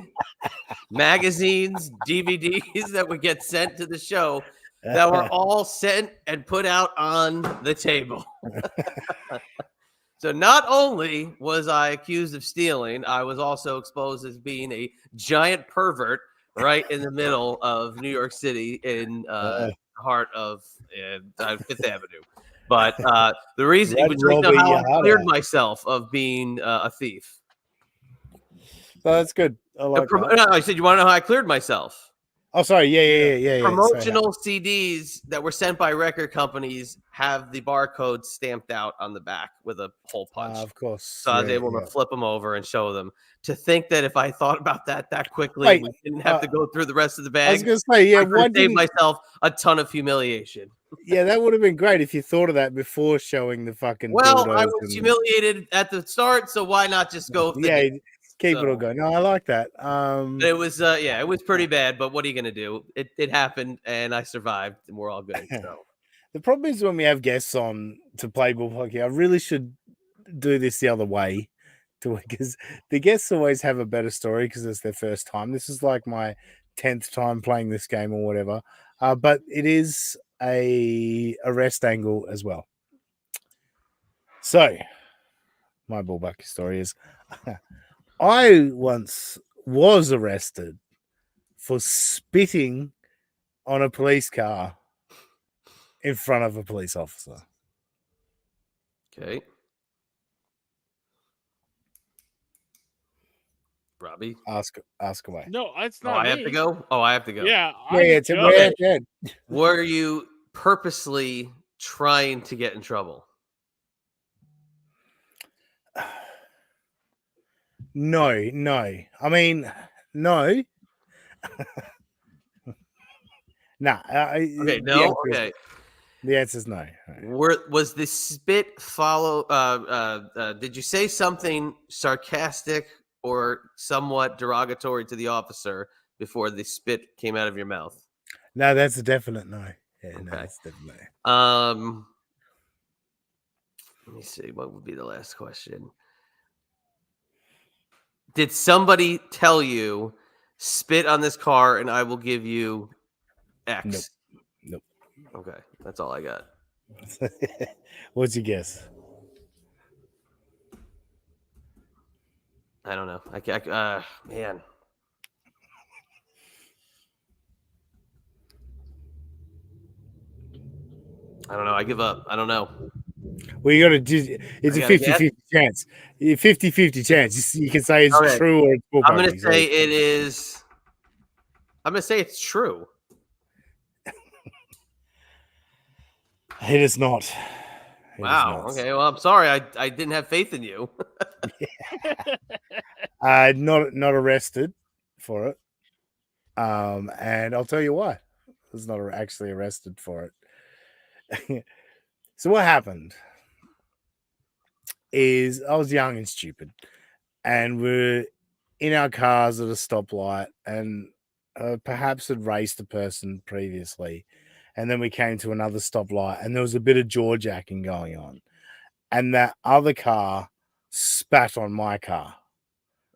[SPEAKER 2] magazines, DVDs that would get sent to the show that were all sent and put out on the table. So not only was I accused of stealing, I was also exposed as being a giant pervert right in the middle of New York City in the heart of Fifth Avenue. But the reason you know how I cleared myself of being a thief.
[SPEAKER 1] Oh, that's good. I like that.
[SPEAKER 2] No, I said, you want to know how I cleared myself?
[SPEAKER 1] Oh, sorry. Yeah.
[SPEAKER 2] Promotional CDs that were sent by record companies have the barcode stamped out on the back with a hole punch.
[SPEAKER 1] Of course.
[SPEAKER 2] So I was able to flip them over and show them. To think that if I thought about that quickly, we didn't have to go through the rest of the bag.
[SPEAKER 1] I was going to say,
[SPEAKER 2] I could save myself a ton of humiliation.
[SPEAKER 1] Yeah, that would have been great if you thought of that before showing the fucking.
[SPEAKER 2] Well, I was humiliated at the start, so why not just go?
[SPEAKER 1] Keep it all going. No, I like that.
[SPEAKER 2] It was, it was pretty bad, but what are you going to do? It happened, and I survived, and we're all good. So.
[SPEAKER 1] The problem is when we have guests on to play ball hockey, I really should do this the other way, because the guests always have a better story because it's their first time. This is like my 10th time playing this game or whatever, but it is a arrest angle as well. So, my ball bucket story is. I once was arrested for spitting on a police car in front of a police officer.
[SPEAKER 2] Okay. Robbie?
[SPEAKER 1] Ask away.
[SPEAKER 3] No, it's not.
[SPEAKER 2] I have to go? Oh, I have to go.
[SPEAKER 3] Yeah.
[SPEAKER 1] It's a
[SPEAKER 2] Were you purposely trying to get in trouble?
[SPEAKER 1] No. I mean, no. Nah.
[SPEAKER 2] Okay, no. Okay.
[SPEAKER 1] The answer is no.
[SPEAKER 2] Was the spit did you say something sarcastic or somewhat derogatory to the officer before the spit came out of your mouth?
[SPEAKER 1] No, that's a definite no. Yeah, no,
[SPEAKER 2] Okay.
[SPEAKER 1] that's definitely.
[SPEAKER 2] Let me see. What would be the last question? Did somebody tell you spit on this car and I will give you X?
[SPEAKER 1] Nope.
[SPEAKER 2] Okay, that's all I got.
[SPEAKER 1] What's your guess?
[SPEAKER 2] I don't know. Man. I don't know. I give up. I don't know.
[SPEAKER 1] Well, you got to do. It's a 50-50 chance. 50-50 chance. You can say it's true or it's bull.
[SPEAKER 2] I'm going to say it is. I'm going to say it's true.
[SPEAKER 1] It is not.
[SPEAKER 2] Wow. Okay. Well, I'm sorry. I didn't have faith in you.
[SPEAKER 1] Not arrested for it. And I'll tell you why. I was not actually arrested for it. So what happened is I was young and stupid, and we're in our cars at a stoplight, and perhaps had raced a person previously, and then we came to another stoplight, and there was a bit of jaw jacking going on, and that other car spat on my car,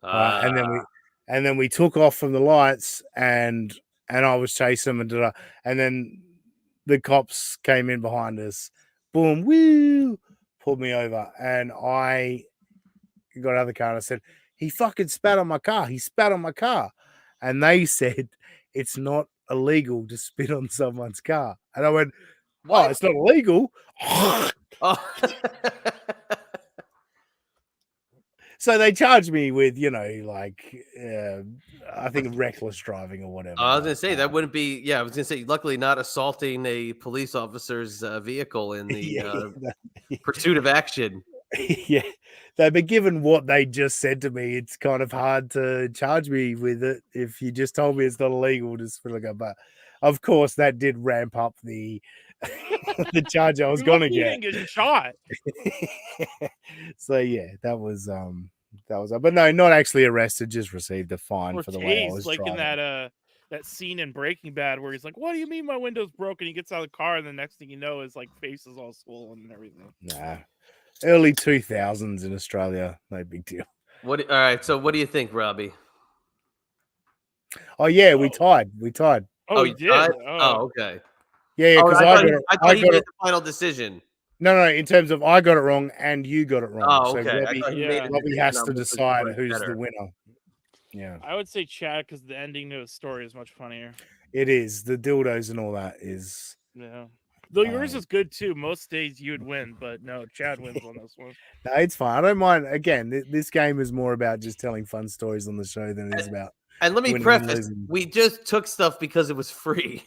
[SPEAKER 1] and then we took off from the lights, and I was chasing them, and then the cops came in behind us, boom, woo, pulled me over, and I got out of the car and I said, he fucking spat on my car. He spat on my car. And they said, it's not illegal to spit on someone's car. And I went, what? Oh, it's not illegal.
[SPEAKER 2] Oh.
[SPEAKER 1] So they charged me with, I think reckless driving or whatever.
[SPEAKER 2] I was going to say that wouldn't be. Yeah, I was going to say, luckily not assaulting a police officer's vehicle in the pursuit of action.
[SPEAKER 1] Yeah, but given what they just said to me, it's kind of hard to charge me with it if you just told me it's not illegal. Just feel like but of course that did ramp up the the charge I was gonna get.
[SPEAKER 3] Get shot.
[SPEAKER 1] So yeah, that was but no, not actually arrested, just received a fine for the way I was
[SPEAKER 3] like
[SPEAKER 1] driving.
[SPEAKER 3] In that scene in Breaking Bad where he's like, "What do you mean my window's broken?" He gets out of the car, and the next thing you know, his face is all swollen and everything.
[SPEAKER 1] Nah. Early 2000s in Australia, no big deal.
[SPEAKER 2] All right, so what do you think, Robbie?
[SPEAKER 1] Oh yeah, we tied.
[SPEAKER 3] Oh, you did?
[SPEAKER 2] Oh, okay.
[SPEAKER 1] Yeah, because
[SPEAKER 2] I thought you made the final decision.
[SPEAKER 1] No, in terms of I got it wrong and you got it wrong.
[SPEAKER 2] Oh, okay.
[SPEAKER 1] Robbie has to decide who's the winner. Yeah,
[SPEAKER 3] I would say Chad because the ending to his story is much funnier.
[SPEAKER 1] It is. The dildos and all that is.
[SPEAKER 3] Yeah. Though yours is good too. Most days you would win, but no, Chad wins on this one.
[SPEAKER 1] No, it's fine. I don't mind. Again, this game is more about just telling fun stories on the show than it is about.
[SPEAKER 2] And let me preface: we just took stuff because it was free,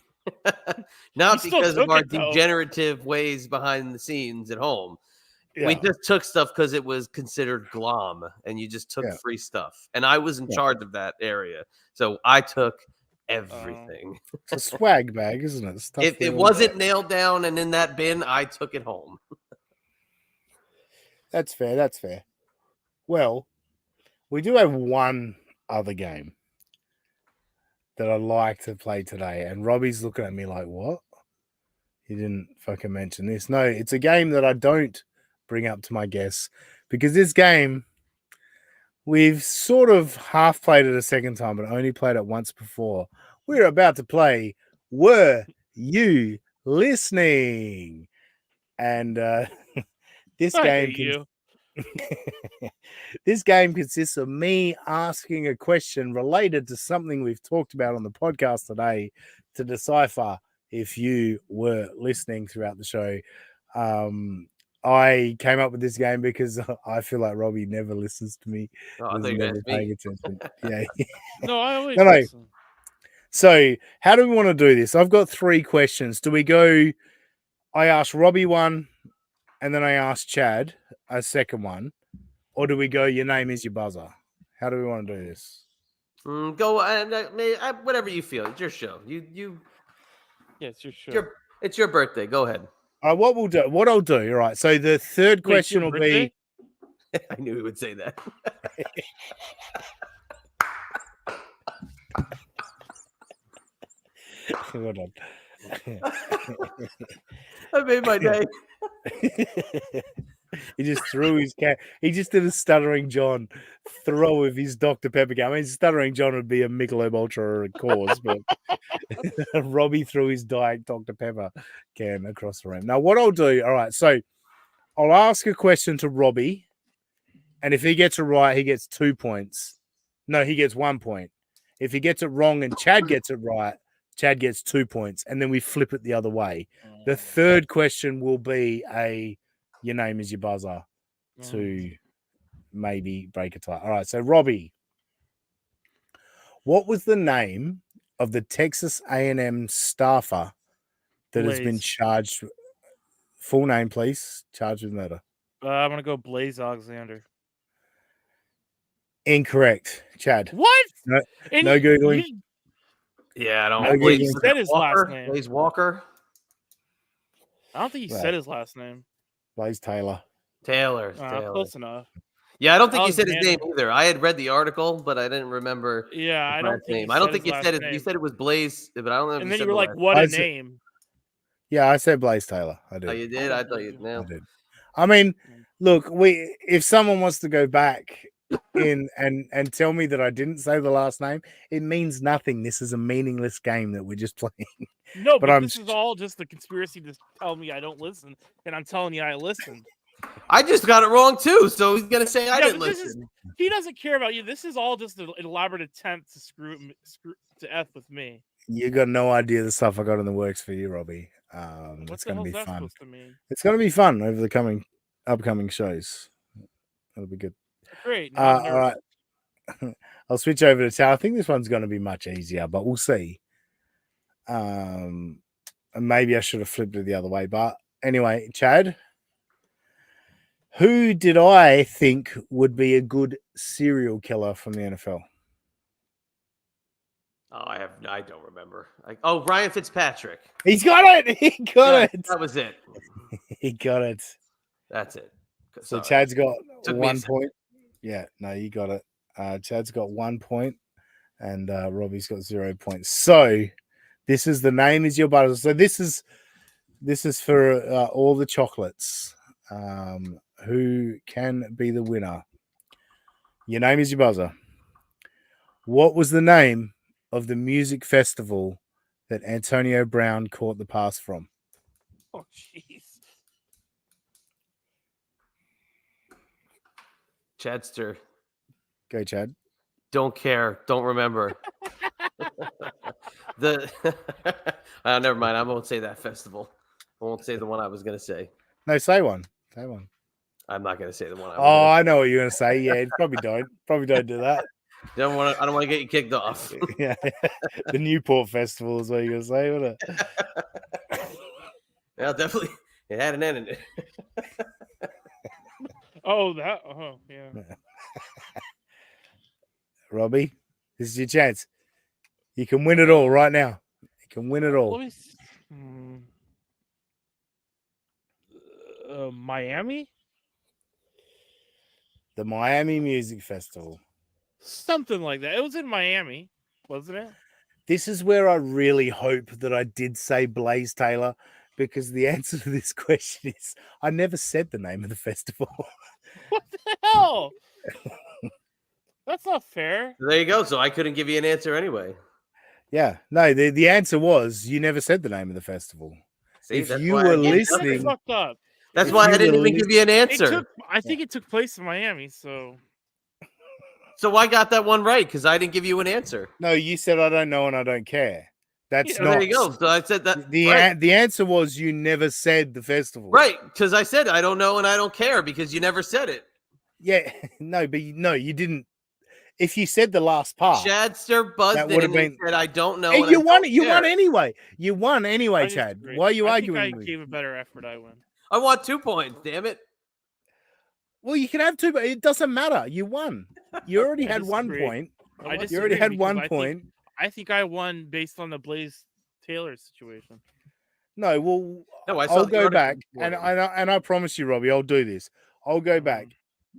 [SPEAKER 2] not because of our degenerative ways behind the scenes at home. Yeah. We just took stuff because it was considered glom, and you just took free stuff. And I was in charge of that area, so I took everything.
[SPEAKER 1] It's a swag bag, isn't it?
[SPEAKER 2] If it wasn't nailed down and in that bin, I took it home.
[SPEAKER 1] That's fair. Well, we do have one other game that I'd like to play today, and Robbie's looking at me like, what? He didn't fucking mention this. No, it's a game that I don't bring up to my guests because this game, we've sort of half played it a second time, but only played it once before. We're about to play Were You Listening? And this game this game consists of me asking a question related to something we've talked about on the podcast today to decipher if you were listening throughout the show. I came up with this game because I feel like Robbie never listens to me.
[SPEAKER 2] Never paying
[SPEAKER 1] attention. Yeah.
[SPEAKER 3] No, I always listen.
[SPEAKER 1] So how do we want to do this? I've got 3 questions. Do we go, I ask Robbie one, and then I ask Chad a second one, or do we go, your name is your buzzer? How do we want to do this?
[SPEAKER 2] Go whatever you feel. It's your show. You.
[SPEAKER 3] Yeah, it's your show.
[SPEAKER 2] It's your birthday. Go ahead.
[SPEAKER 1] What I'll do. All right. So the third
[SPEAKER 3] Wait, it's
[SPEAKER 1] question
[SPEAKER 3] your
[SPEAKER 1] will
[SPEAKER 3] birthday?
[SPEAKER 1] be.
[SPEAKER 2] I knew he would say that.
[SPEAKER 1] Hold on.
[SPEAKER 2] I made my day.
[SPEAKER 1] He just threw his cat. He just did a stuttering John throw of his Dr. Pepper can. I mean, stuttering John would be a Michelob Ultra or a cause, but Robbie threw his Diet Dr. Pepper can across the room. Now, what I'll do, all right, so I'll ask a question to Robbie, and if he gets it right, he gets 2 points. No, he gets 1 point. If he gets it wrong and Chad gets it right, Chad gets 2 points, and then we flip it the other way. The third question will be your name is your buzzer to maybe break a tie. All right, so Robbie, what was the name of the Texas A&M staffer that has been
[SPEAKER 3] Blaze.
[SPEAKER 1] charged? Full name, please. Charged with murder.
[SPEAKER 3] I'm gonna go Blaze Alexander.
[SPEAKER 1] Incorrect, Chad.
[SPEAKER 3] What?
[SPEAKER 1] No,
[SPEAKER 3] And
[SPEAKER 1] no Googling.
[SPEAKER 2] Yeah, I don't
[SPEAKER 1] No
[SPEAKER 2] know.
[SPEAKER 1] Googling.
[SPEAKER 3] He said his last name.
[SPEAKER 2] Blaze Walker.
[SPEAKER 3] I don't think he
[SPEAKER 1] Right.
[SPEAKER 3] said his last name.
[SPEAKER 1] Blaze Taylor.
[SPEAKER 2] Taylor.
[SPEAKER 3] Close enough.
[SPEAKER 2] Yeah, I don't think you said his name
[SPEAKER 3] Alexander.
[SPEAKER 2] either. I had read the article, but I didn't remember.
[SPEAKER 3] Yeah, I
[SPEAKER 2] his
[SPEAKER 3] don't
[SPEAKER 2] last
[SPEAKER 3] think.
[SPEAKER 2] name.
[SPEAKER 3] He
[SPEAKER 2] I don't
[SPEAKER 3] said
[SPEAKER 2] think
[SPEAKER 3] his
[SPEAKER 2] you
[SPEAKER 3] last
[SPEAKER 2] said it.
[SPEAKER 3] name.
[SPEAKER 2] You said it was Blaze, but I don't know. If
[SPEAKER 3] And
[SPEAKER 2] you
[SPEAKER 3] then
[SPEAKER 2] said
[SPEAKER 3] you were
[SPEAKER 2] the
[SPEAKER 3] like,
[SPEAKER 2] last
[SPEAKER 3] "What
[SPEAKER 1] I
[SPEAKER 3] a
[SPEAKER 1] said-
[SPEAKER 3] name!"
[SPEAKER 1] Yeah, I said Blaze Taylor. I did.
[SPEAKER 2] Oh, you did? I thought you.
[SPEAKER 1] I
[SPEAKER 2] No.
[SPEAKER 1] did. I mean, look, if someone wants to go back in and tell me that I didn't say the last name, it means nothing. This is a meaningless game that we're just playing.
[SPEAKER 3] No,
[SPEAKER 1] But
[SPEAKER 3] but
[SPEAKER 1] I'm
[SPEAKER 3] this is all just a conspiracy to tell me I don't listen, and I'm telling you I listened.
[SPEAKER 2] I just got it wrong too. So he's gonna say I
[SPEAKER 3] Yeah,
[SPEAKER 2] didn't
[SPEAKER 3] but this is-
[SPEAKER 2] listen.
[SPEAKER 3] He doesn't care about you. This is all just an elaborate attempt to screw to f with me.
[SPEAKER 1] You got no idea the stuff I got in the works for you, Robbie.
[SPEAKER 3] What
[SPEAKER 1] It's
[SPEAKER 3] the
[SPEAKER 1] going to
[SPEAKER 3] hell
[SPEAKER 1] be
[SPEAKER 3] is that
[SPEAKER 1] fun.
[SPEAKER 3] supposed to mean?
[SPEAKER 1] It's going to be fun over the upcoming shows. That'll be good.
[SPEAKER 3] Great. now I'm
[SPEAKER 1] All right. I'll switch over to Tal. I think this one's going to be much easier, but we'll see. And maybe I should have flipped it the other way. But anyway, Chad, who did I think would be a good serial killer from the NFL?
[SPEAKER 2] Oh, I don't remember. Ryan Fitzpatrick.
[SPEAKER 1] He's got it. He got it.
[SPEAKER 2] That was it.
[SPEAKER 1] He got it.
[SPEAKER 2] That's it.
[SPEAKER 1] So
[SPEAKER 2] Sorry.
[SPEAKER 1] Chad's got
[SPEAKER 2] Took me a
[SPEAKER 1] 1
[SPEAKER 2] second.
[SPEAKER 1] point. Yeah, no, you got it. Chad's got 1 point, and Robbie's got 0 points. So this is the name is your buzzer. So this is for all the chocolates. Who can be the winner? Your name is your buzzer. What was the name of the music festival that Antonio Brown caught the pass from?
[SPEAKER 3] Oh, jeez.
[SPEAKER 2] Chadster.
[SPEAKER 1] Go, Chad.
[SPEAKER 2] Don't care. Don't remember. Never mind. I won't say that festival. I won't say the one I was gonna say.
[SPEAKER 1] No, say one. Say one.
[SPEAKER 2] I'm not gonna say the one.
[SPEAKER 1] Oh, I know what you're gonna say. Yeah, probably don't. Probably don't do that.
[SPEAKER 2] I don't want to get you kicked off.
[SPEAKER 1] Yeah, the Newport Festival is what you're gonna say, wasn't it?
[SPEAKER 2] Yeah, definitely. It had an N in it.
[SPEAKER 3] Oh, that. Oh, yeah.
[SPEAKER 1] Robbie, this is your chance. You can win it all right now. You can win it all.
[SPEAKER 3] Let me. Miami.
[SPEAKER 1] The Miami Music Festival.
[SPEAKER 3] Something like that. It was in Miami, wasn't it?
[SPEAKER 1] This is where I really hope that I did say Blaze Taylor, because the answer to this question is I never said the name of the festival.
[SPEAKER 3] What the hell? That's not fair.
[SPEAKER 2] There you go. So I couldn't give you an answer anyway.
[SPEAKER 1] Yeah, no, the answer was you never said the name of the festival.
[SPEAKER 2] See,
[SPEAKER 1] If
[SPEAKER 2] that's
[SPEAKER 1] you
[SPEAKER 2] why
[SPEAKER 1] were
[SPEAKER 2] I gave you
[SPEAKER 1] listening-
[SPEAKER 3] That's
[SPEAKER 2] nothing.
[SPEAKER 3] fucked up.
[SPEAKER 2] That's
[SPEAKER 1] if
[SPEAKER 2] why
[SPEAKER 1] you
[SPEAKER 2] I didn't
[SPEAKER 1] were
[SPEAKER 2] even give you an answer.
[SPEAKER 3] I think it took place in Miami. So
[SPEAKER 2] So I got that one right because I didn't give you an answer.
[SPEAKER 1] No, you said I don't know and I don't care. That's
[SPEAKER 2] So
[SPEAKER 1] not.
[SPEAKER 2] there you go. So I said that.
[SPEAKER 1] The
[SPEAKER 2] right.
[SPEAKER 1] the answer was you never said the festival.
[SPEAKER 2] Right, because I said I don't know and I don't care because you never said it.
[SPEAKER 1] Yeah, no, but you didn't. If you said the last part,
[SPEAKER 2] Chadster buzzed
[SPEAKER 1] that
[SPEAKER 2] in
[SPEAKER 1] would've
[SPEAKER 2] and he
[SPEAKER 1] been-
[SPEAKER 2] said I don't know.
[SPEAKER 1] hey,
[SPEAKER 2] and
[SPEAKER 1] you
[SPEAKER 2] I
[SPEAKER 1] won
[SPEAKER 2] don't
[SPEAKER 1] it. You won
[SPEAKER 2] care.
[SPEAKER 1] anyway. You won anyway,
[SPEAKER 3] I
[SPEAKER 1] Chad.
[SPEAKER 3] disagree.
[SPEAKER 1] Why are you
[SPEAKER 3] I
[SPEAKER 1] arguing
[SPEAKER 3] think
[SPEAKER 1] with
[SPEAKER 3] I
[SPEAKER 1] me?
[SPEAKER 3] gave a better effort. I win.
[SPEAKER 2] I want 2 points. Damn it!
[SPEAKER 1] Well, you can have 2, but it doesn't matter. You won. You already
[SPEAKER 3] I
[SPEAKER 1] had 1
[SPEAKER 3] disagree.
[SPEAKER 1] point.
[SPEAKER 3] I
[SPEAKER 1] You already
[SPEAKER 3] disagree
[SPEAKER 1] had
[SPEAKER 3] because
[SPEAKER 1] 1 point.
[SPEAKER 3] I think I won based on the Blaze Taylor situation.
[SPEAKER 1] No, well,
[SPEAKER 2] No, I saw
[SPEAKER 1] I'll
[SPEAKER 2] the
[SPEAKER 1] go
[SPEAKER 2] article
[SPEAKER 1] back,
[SPEAKER 2] this
[SPEAKER 1] and
[SPEAKER 2] morning.
[SPEAKER 1] I promise you, Robbie, I'll do this. I'll go back,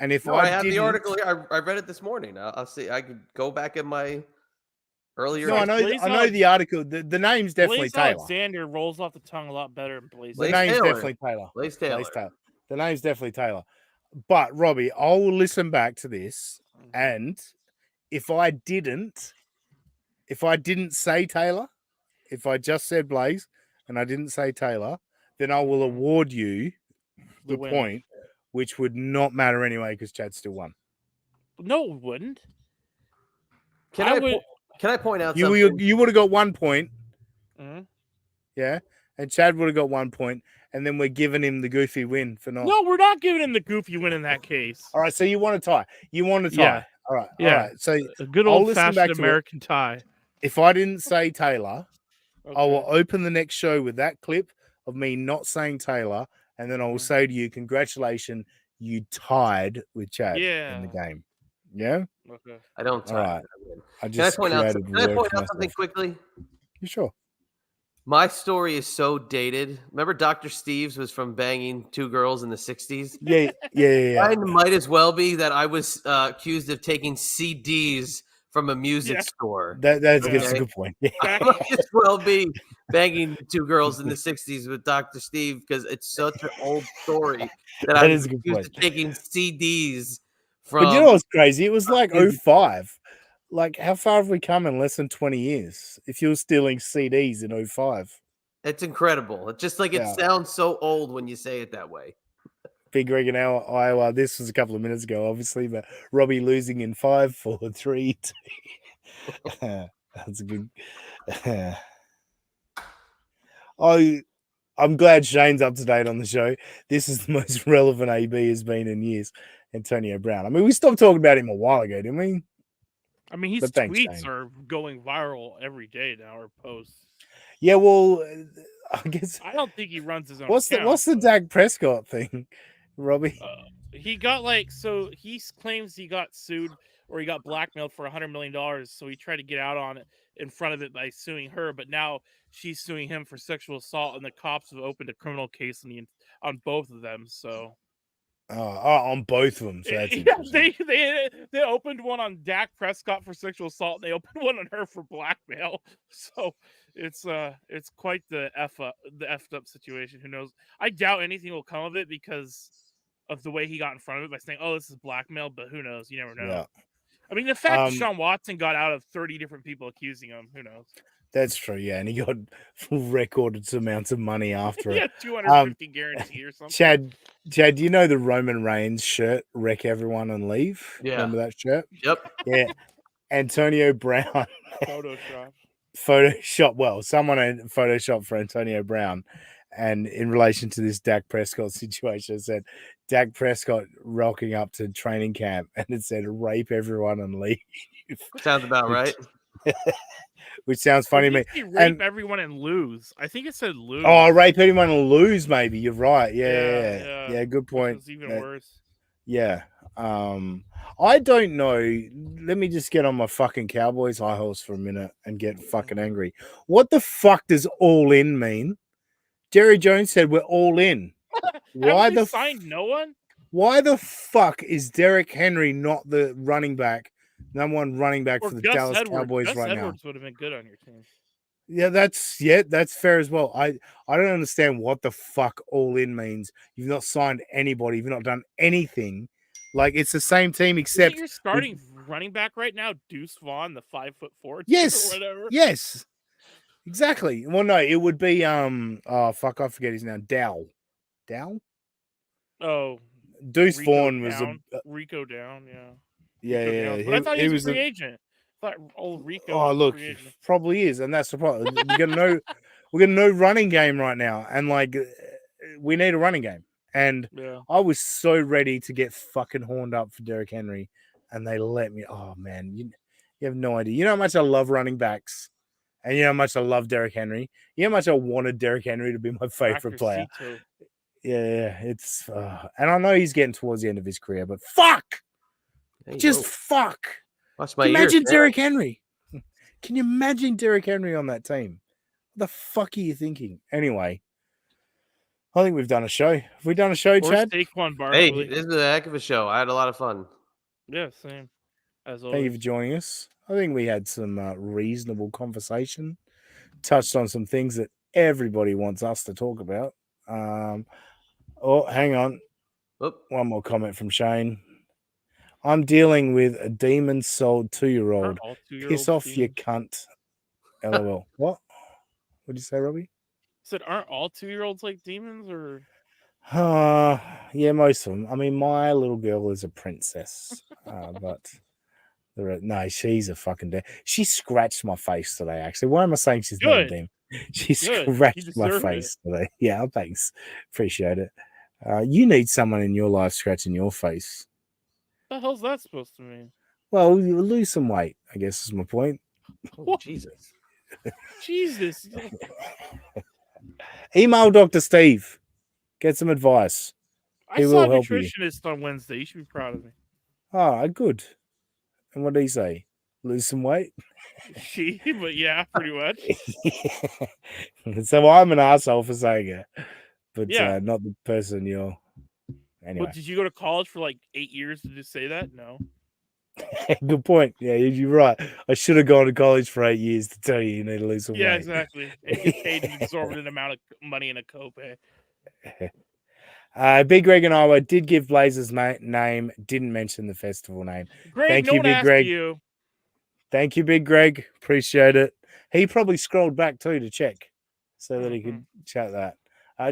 [SPEAKER 1] and if
[SPEAKER 2] No, I
[SPEAKER 1] I
[SPEAKER 2] have the
[SPEAKER 1] didn't,
[SPEAKER 2] article here. I read it this morning. I'll see. I could go back in my earlier.
[SPEAKER 1] no,
[SPEAKER 3] Blaze
[SPEAKER 1] I know the article. The name's definitely
[SPEAKER 3] Blaze
[SPEAKER 1] Taylor.
[SPEAKER 3] Alexander rolls off the tongue a lot better than Blaze.
[SPEAKER 1] The
[SPEAKER 2] Blaze
[SPEAKER 1] name's
[SPEAKER 2] Taylor.
[SPEAKER 1] definitely Taylor.
[SPEAKER 2] Blaze Taylor.
[SPEAKER 1] Blaze Taylor. The name's definitely Taylor. But Robbie, I'll listen back to this, and if I didn't say Taylor, if I just said Blaze and I didn't say Taylor, then I will award you the
[SPEAKER 3] win.
[SPEAKER 1] point, which would not matter anyway because Chad still won.
[SPEAKER 3] No, it wouldn't.
[SPEAKER 2] Can I point out
[SPEAKER 1] You
[SPEAKER 2] something?
[SPEAKER 1] you would have got 1 point,
[SPEAKER 3] Mhm.
[SPEAKER 1] yeah, and Chad would have got 1 point, and then we're giving him the goofy win for not.
[SPEAKER 3] No, we're not giving him the goofy win in that case.
[SPEAKER 1] All right, so you want to tie? You want to tie?
[SPEAKER 3] Yeah.
[SPEAKER 1] All right.
[SPEAKER 3] Yeah.
[SPEAKER 1] All right. So
[SPEAKER 3] A good
[SPEAKER 1] I'll
[SPEAKER 3] old
[SPEAKER 1] listen back
[SPEAKER 3] fashioned
[SPEAKER 1] to it.
[SPEAKER 3] American tie.
[SPEAKER 1] if I didn't say Taylor,
[SPEAKER 3] Okay.
[SPEAKER 1] I will open the next show with that clip of me not saying Taylor, and then I will say to you, congratulations, you tied with Chad in the game. Yeah?
[SPEAKER 3] Okay.
[SPEAKER 2] I don't.
[SPEAKER 1] All right. I
[SPEAKER 2] Can I
[SPEAKER 1] just
[SPEAKER 2] point out?
[SPEAKER 1] created
[SPEAKER 2] Can I
[SPEAKER 1] word
[SPEAKER 2] point
[SPEAKER 1] for
[SPEAKER 2] out something
[SPEAKER 1] myself.
[SPEAKER 2] quickly?
[SPEAKER 1] You sure?
[SPEAKER 2] My story is so dated. Remember, Dr. Steve's was from banging 2 girls in the 60s.
[SPEAKER 1] Yeah.
[SPEAKER 2] Mine might as well be that I was accused of taking CDs from a music store.
[SPEAKER 1] That's
[SPEAKER 3] Yeah.
[SPEAKER 1] a good point. Yeah.
[SPEAKER 2] I might as well be banging 2 girls in the 60s with Dr. Steve because it's such an old story that I
[SPEAKER 1] That
[SPEAKER 2] was
[SPEAKER 1] is a good
[SPEAKER 2] accused
[SPEAKER 1] point.
[SPEAKER 2] of taking CDs from.
[SPEAKER 1] But you know what's crazy? It was like
[SPEAKER 2] music
[SPEAKER 1] 05. Like, how far have we come in less than 20 years? If you were stealing CDs in 05.
[SPEAKER 2] It's incredible. It's just like it
[SPEAKER 1] Yeah.
[SPEAKER 2] sounds so old when you say it that way.
[SPEAKER 1] Big Rig in Iowa. This was a couple of minutes ago, obviously, but Robbie losing in 5, 4, 3, 2. That's a good. I'm glad Shane's up to date on the show. This is the most relevant AB has been in years. Antonio Brown. I mean, we stopped talking about him a while ago, didn't we?
[SPEAKER 3] I mean, his
[SPEAKER 1] But thanks,
[SPEAKER 3] tweets
[SPEAKER 1] Shane.
[SPEAKER 3] are going viral every day now, or posts.
[SPEAKER 1] Yeah, well, I guess.
[SPEAKER 3] I don't think he runs his own.
[SPEAKER 1] What's the
[SPEAKER 3] account,
[SPEAKER 1] Dak Prescott thing, Robbie?
[SPEAKER 3] He got he claims he got sued or he got blackmailed for $100 million. So he tried to get out on it in front of it by suing her, but now she's suing him for sexual assault, and the cops have opened a criminal case on both of them. So
[SPEAKER 1] on both of them. So that's
[SPEAKER 3] they opened one on Dak Prescott for sexual assault, and they opened one on her for blackmail. So it's quite the effed up situation. Who knows? I doubt anything will come of it because of the way he got in front of it by saying, "Oh, this is blackmail," but who knows? You never know.
[SPEAKER 1] Yeah.
[SPEAKER 3] I mean, the fact that Sean Watson got out of 30 different people accusing him, who knows?
[SPEAKER 1] That's true, yeah, and he got recorded amounts of money after it.
[SPEAKER 3] Yeah, 250 guarantee or something.
[SPEAKER 1] Chad, do you know the Roman Reigns shirt, "Wreck Everyone and Leave"?
[SPEAKER 2] Yeah.
[SPEAKER 1] Remember that shirt?
[SPEAKER 2] Yep.
[SPEAKER 1] Yeah. Antonio Brown.
[SPEAKER 3] Photoshop.
[SPEAKER 1] Well, someone Photoshop for Antonio Brown. And in relation to this Dak Prescott situation, it said Dak Prescott rocking up to training camp, and it said "rape everyone and leave."
[SPEAKER 2] Sounds about right.
[SPEAKER 1] Which sounds funny to me.
[SPEAKER 3] Rape everyone and lose. I think it said lose.
[SPEAKER 1] Oh, rape anyone and lose. Maybe you're right. Yeah. Good point.
[SPEAKER 3] It's even worse.
[SPEAKER 1] Yeah. I don't know. Let me just get on my fucking Cowboys high horse for a minute and get fucking angry. What the fuck does all in mean? Jerry Jones said we're all in.
[SPEAKER 3] Why the signed no one?
[SPEAKER 1] Why the fuck is Derrick Henry not the running back, number one running back for the Dallas Cowboys
[SPEAKER 3] Gus
[SPEAKER 1] right
[SPEAKER 3] Edwards
[SPEAKER 1] now?
[SPEAKER 3] would have been good on your team.
[SPEAKER 1] Yeah, that's fair as well. I don't understand what the fuck all in means. You've not signed anybody. You've not done anything. Like, it's the same team except
[SPEAKER 3] you're starting running back right now, Deuce Vaughn, the 5'4".
[SPEAKER 1] Yes.
[SPEAKER 3] Or whatever.
[SPEAKER 1] Yes. Exactly. Well, no, it would be I forget his name. Dow.
[SPEAKER 3] Oh,
[SPEAKER 1] Deuce
[SPEAKER 3] Rico
[SPEAKER 1] Vaughn was
[SPEAKER 3] down. Rico down, yeah.
[SPEAKER 1] Yeah.
[SPEAKER 3] But I thought he was a free agent. I thought old Rico.
[SPEAKER 1] Oh, look, probably is, and that's the problem. we got no running game right now, and like we need a running game. And I was so ready to get fucking horned up for Derrick Henry, and they let me. Oh man, you have no idea. You know how much I love running backs. And you know how much I love Derrick Henry. You know how much I wanted Derrick Henry to be my favorite player. Yeah, it's and I know he's getting towards the end of his career, but fuck,
[SPEAKER 2] Hey,
[SPEAKER 1] just
[SPEAKER 2] yo,
[SPEAKER 1] fuck.
[SPEAKER 2] watch my
[SPEAKER 1] Can you
[SPEAKER 2] ears,
[SPEAKER 1] imagine
[SPEAKER 2] man.
[SPEAKER 1] Derrick Henry? Can you imagine Derrick Henry on that team? What the fuck are you thinking? Anyway, I think we've done a show. Have we done a show,
[SPEAKER 3] Or
[SPEAKER 1] Chad?
[SPEAKER 3] Saquon
[SPEAKER 2] Hey,
[SPEAKER 3] Barkley.
[SPEAKER 2] this is a heck of a show. I had a lot of fun.
[SPEAKER 3] Yeah, same. As
[SPEAKER 1] Thank you
[SPEAKER 3] always.
[SPEAKER 1] for joining us. I think we had some reasonable conversation. Touched on some things that everybody wants us to talk about. Oh, hang on.
[SPEAKER 2] Oop.
[SPEAKER 1] One more comment from Shane. I'm dealing with a demon-souled 2-year-old.
[SPEAKER 3] Aren't all 2-year-olds
[SPEAKER 1] Piss off, you
[SPEAKER 3] demons?
[SPEAKER 1] cunt. LOL. What? What'd you say, Robbie?
[SPEAKER 3] Said, aren't all 2-year-olds like demons? Or
[SPEAKER 1] Yeah, most of them. I mean, my little girl is a princess, but no, she's a fucking demon. She scratched my face today. Actually, why am I saying she's not a
[SPEAKER 3] good.
[SPEAKER 1] demon? She
[SPEAKER 3] Good. You
[SPEAKER 1] scratched my
[SPEAKER 3] deserve it.
[SPEAKER 1] face today. Yeah, thanks. Appreciate it. You need someone in your life scratching your face.
[SPEAKER 3] What the hell's that supposed to mean?
[SPEAKER 1] Well, you lose some weight, I guess is my point.
[SPEAKER 2] Oh,
[SPEAKER 3] What?
[SPEAKER 2] Jesus.
[SPEAKER 3] Jesus.
[SPEAKER 1] Email Dr. Steve. Get some advice.
[SPEAKER 3] I
[SPEAKER 1] He
[SPEAKER 3] saw a
[SPEAKER 1] will help you.
[SPEAKER 3] nutritionist on Wednesday. You should be proud of me.
[SPEAKER 1] Ah, good. And what did he say? Lose some weight?
[SPEAKER 3] But yeah, pretty much.
[SPEAKER 1] So I'm an asshole for saying it, but
[SPEAKER 3] Yeah.
[SPEAKER 1] not the person you're. Anyway,
[SPEAKER 3] But did you go to college for like 8 years to just say that? No.
[SPEAKER 1] good point. Yeah, you're right. I should have gone to college for 8 years to tell you need to lose some
[SPEAKER 3] Yeah,
[SPEAKER 1] weight.
[SPEAKER 3] exactly. And get paid an exorbitant amount of money in a copay.
[SPEAKER 1] Big Greg and I did give Blazer's name, didn't mention the festival name.
[SPEAKER 3] Greg,
[SPEAKER 1] Thank
[SPEAKER 3] no
[SPEAKER 1] you,
[SPEAKER 3] one
[SPEAKER 1] Big
[SPEAKER 3] asked
[SPEAKER 1] Greg.
[SPEAKER 3] you.
[SPEAKER 1] Thank you, Big Greg. Appreciate it. He probably scrolled back too to check so that he could chat that.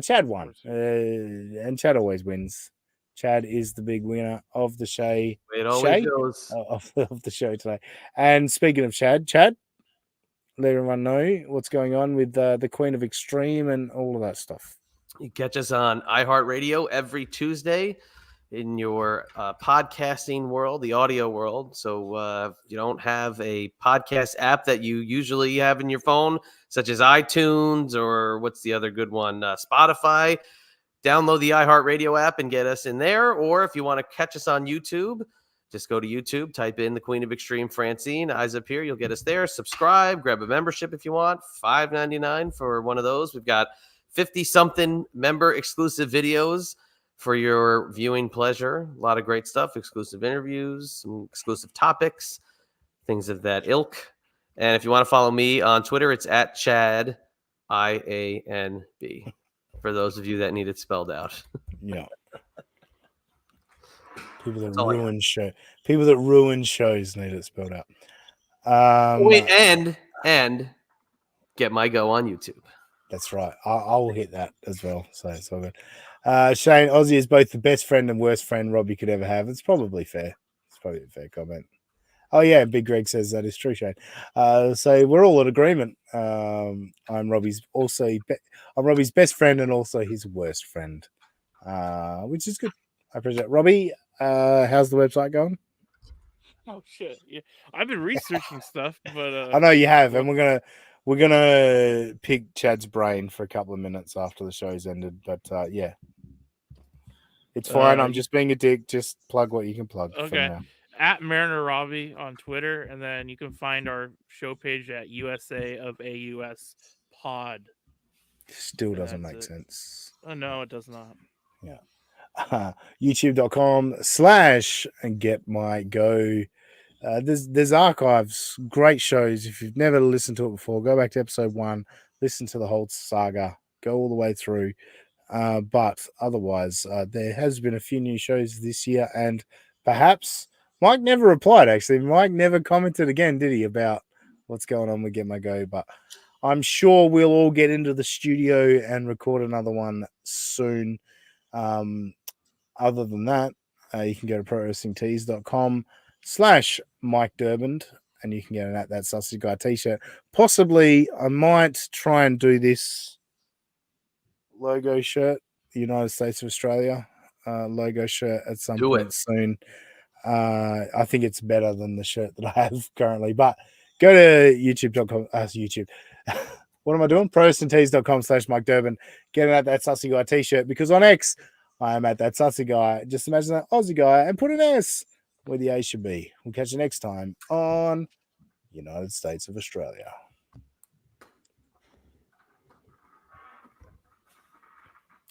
[SPEAKER 1] Chad won, and Chad always wins. Chad is the big winner of the show.
[SPEAKER 2] It always goes.
[SPEAKER 1] Of the show today. And speaking of Chad, let everyone know what's going on with the Queen of Extreme and all of that stuff.
[SPEAKER 2] You catch us on iHeartRadio every Tuesday in your podcasting world, the audio world. So if you don't have a podcast app that you usually have in your phone, such as iTunes or what's the other good one, Spotify, download the iHeartRadio app and get us in there. Or if you want to catch us on YouTube, just go to YouTube, type in the Queen of Extreme Francine, eyes up here. You'll get us there. Subscribe, grab a membership if you want. $5.99 for one of those. We've got 50-something member exclusive videos for your viewing pleasure. A lot of great stuff, exclusive interviews, some exclusive topics, things of that ilk. And if you want to follow me on Twitter, it's at Chad IANB. For those of you that need it spelled out.
[SPEAKER 1] Yeah. People that ruin shows need it spelled out.
[SPEAKER 2] And get my go on YouTube.
[SPEAKER 1] That's right. I'll hit that as well. So it's all good. Shane, Ozzy is both the best friend and worst friend Robbie could ever have. It's probably fair. It's probably a fair comment. Oh yeah, Big Greg says that is true, Shane. So we're all in agreement. I'm Robbie's best friend and also his worst friend, which is good. I appreciate it. Robbie, how's the website going?
[SPEAKER 3] Oh shit! Yeah, I've been researching stuff, but
[SPEAKER 1] I know you have, and we're gonna pick Chad's brain for a couple of minutes after the show's ended. But yeah, it's fine. I'm just being a dick. Just plug what you can plug.
[SPEAKER 3] Okay. At Mariner Robbie on Twitter, and then you can find our show page at USA of AUS Pod.
[SPEAKER 1] Still doesn't make sense.
[SPEAKER 3] Oh no, it does not.
[SPEAKER 1] Yeah. YouTube.com/getmygo. There's archives, great shows. If you've never listened to it before, go back to episode 1, listen to the whole saga, go all the way through. But otherwise, there has been a few new shows this year, and perhaps Mike never replied. Actually, Mike never commented again, did he, about what's going on with Get My Go? But I'm sure we'll all get into the studio and record another one soon. Other than that, you can go to prowrestlingtees.com/Mike Durband, and you can get an At That Sausage Guy t-shirt. Possibly, I might try and do this logo shirt, United States of Australia logo shirt at some point soon. I think it's better than the shirt that I have currently, but go to youtube.com, What am I doing? ProSandTees.com/Mike Durbin. Getting out that Sussy Guy t-shirt because on X, I am at that Sussy Guy. Just imagine that Aussie guy and put an S where the A should be. We'll catch you next time on United States of Australia.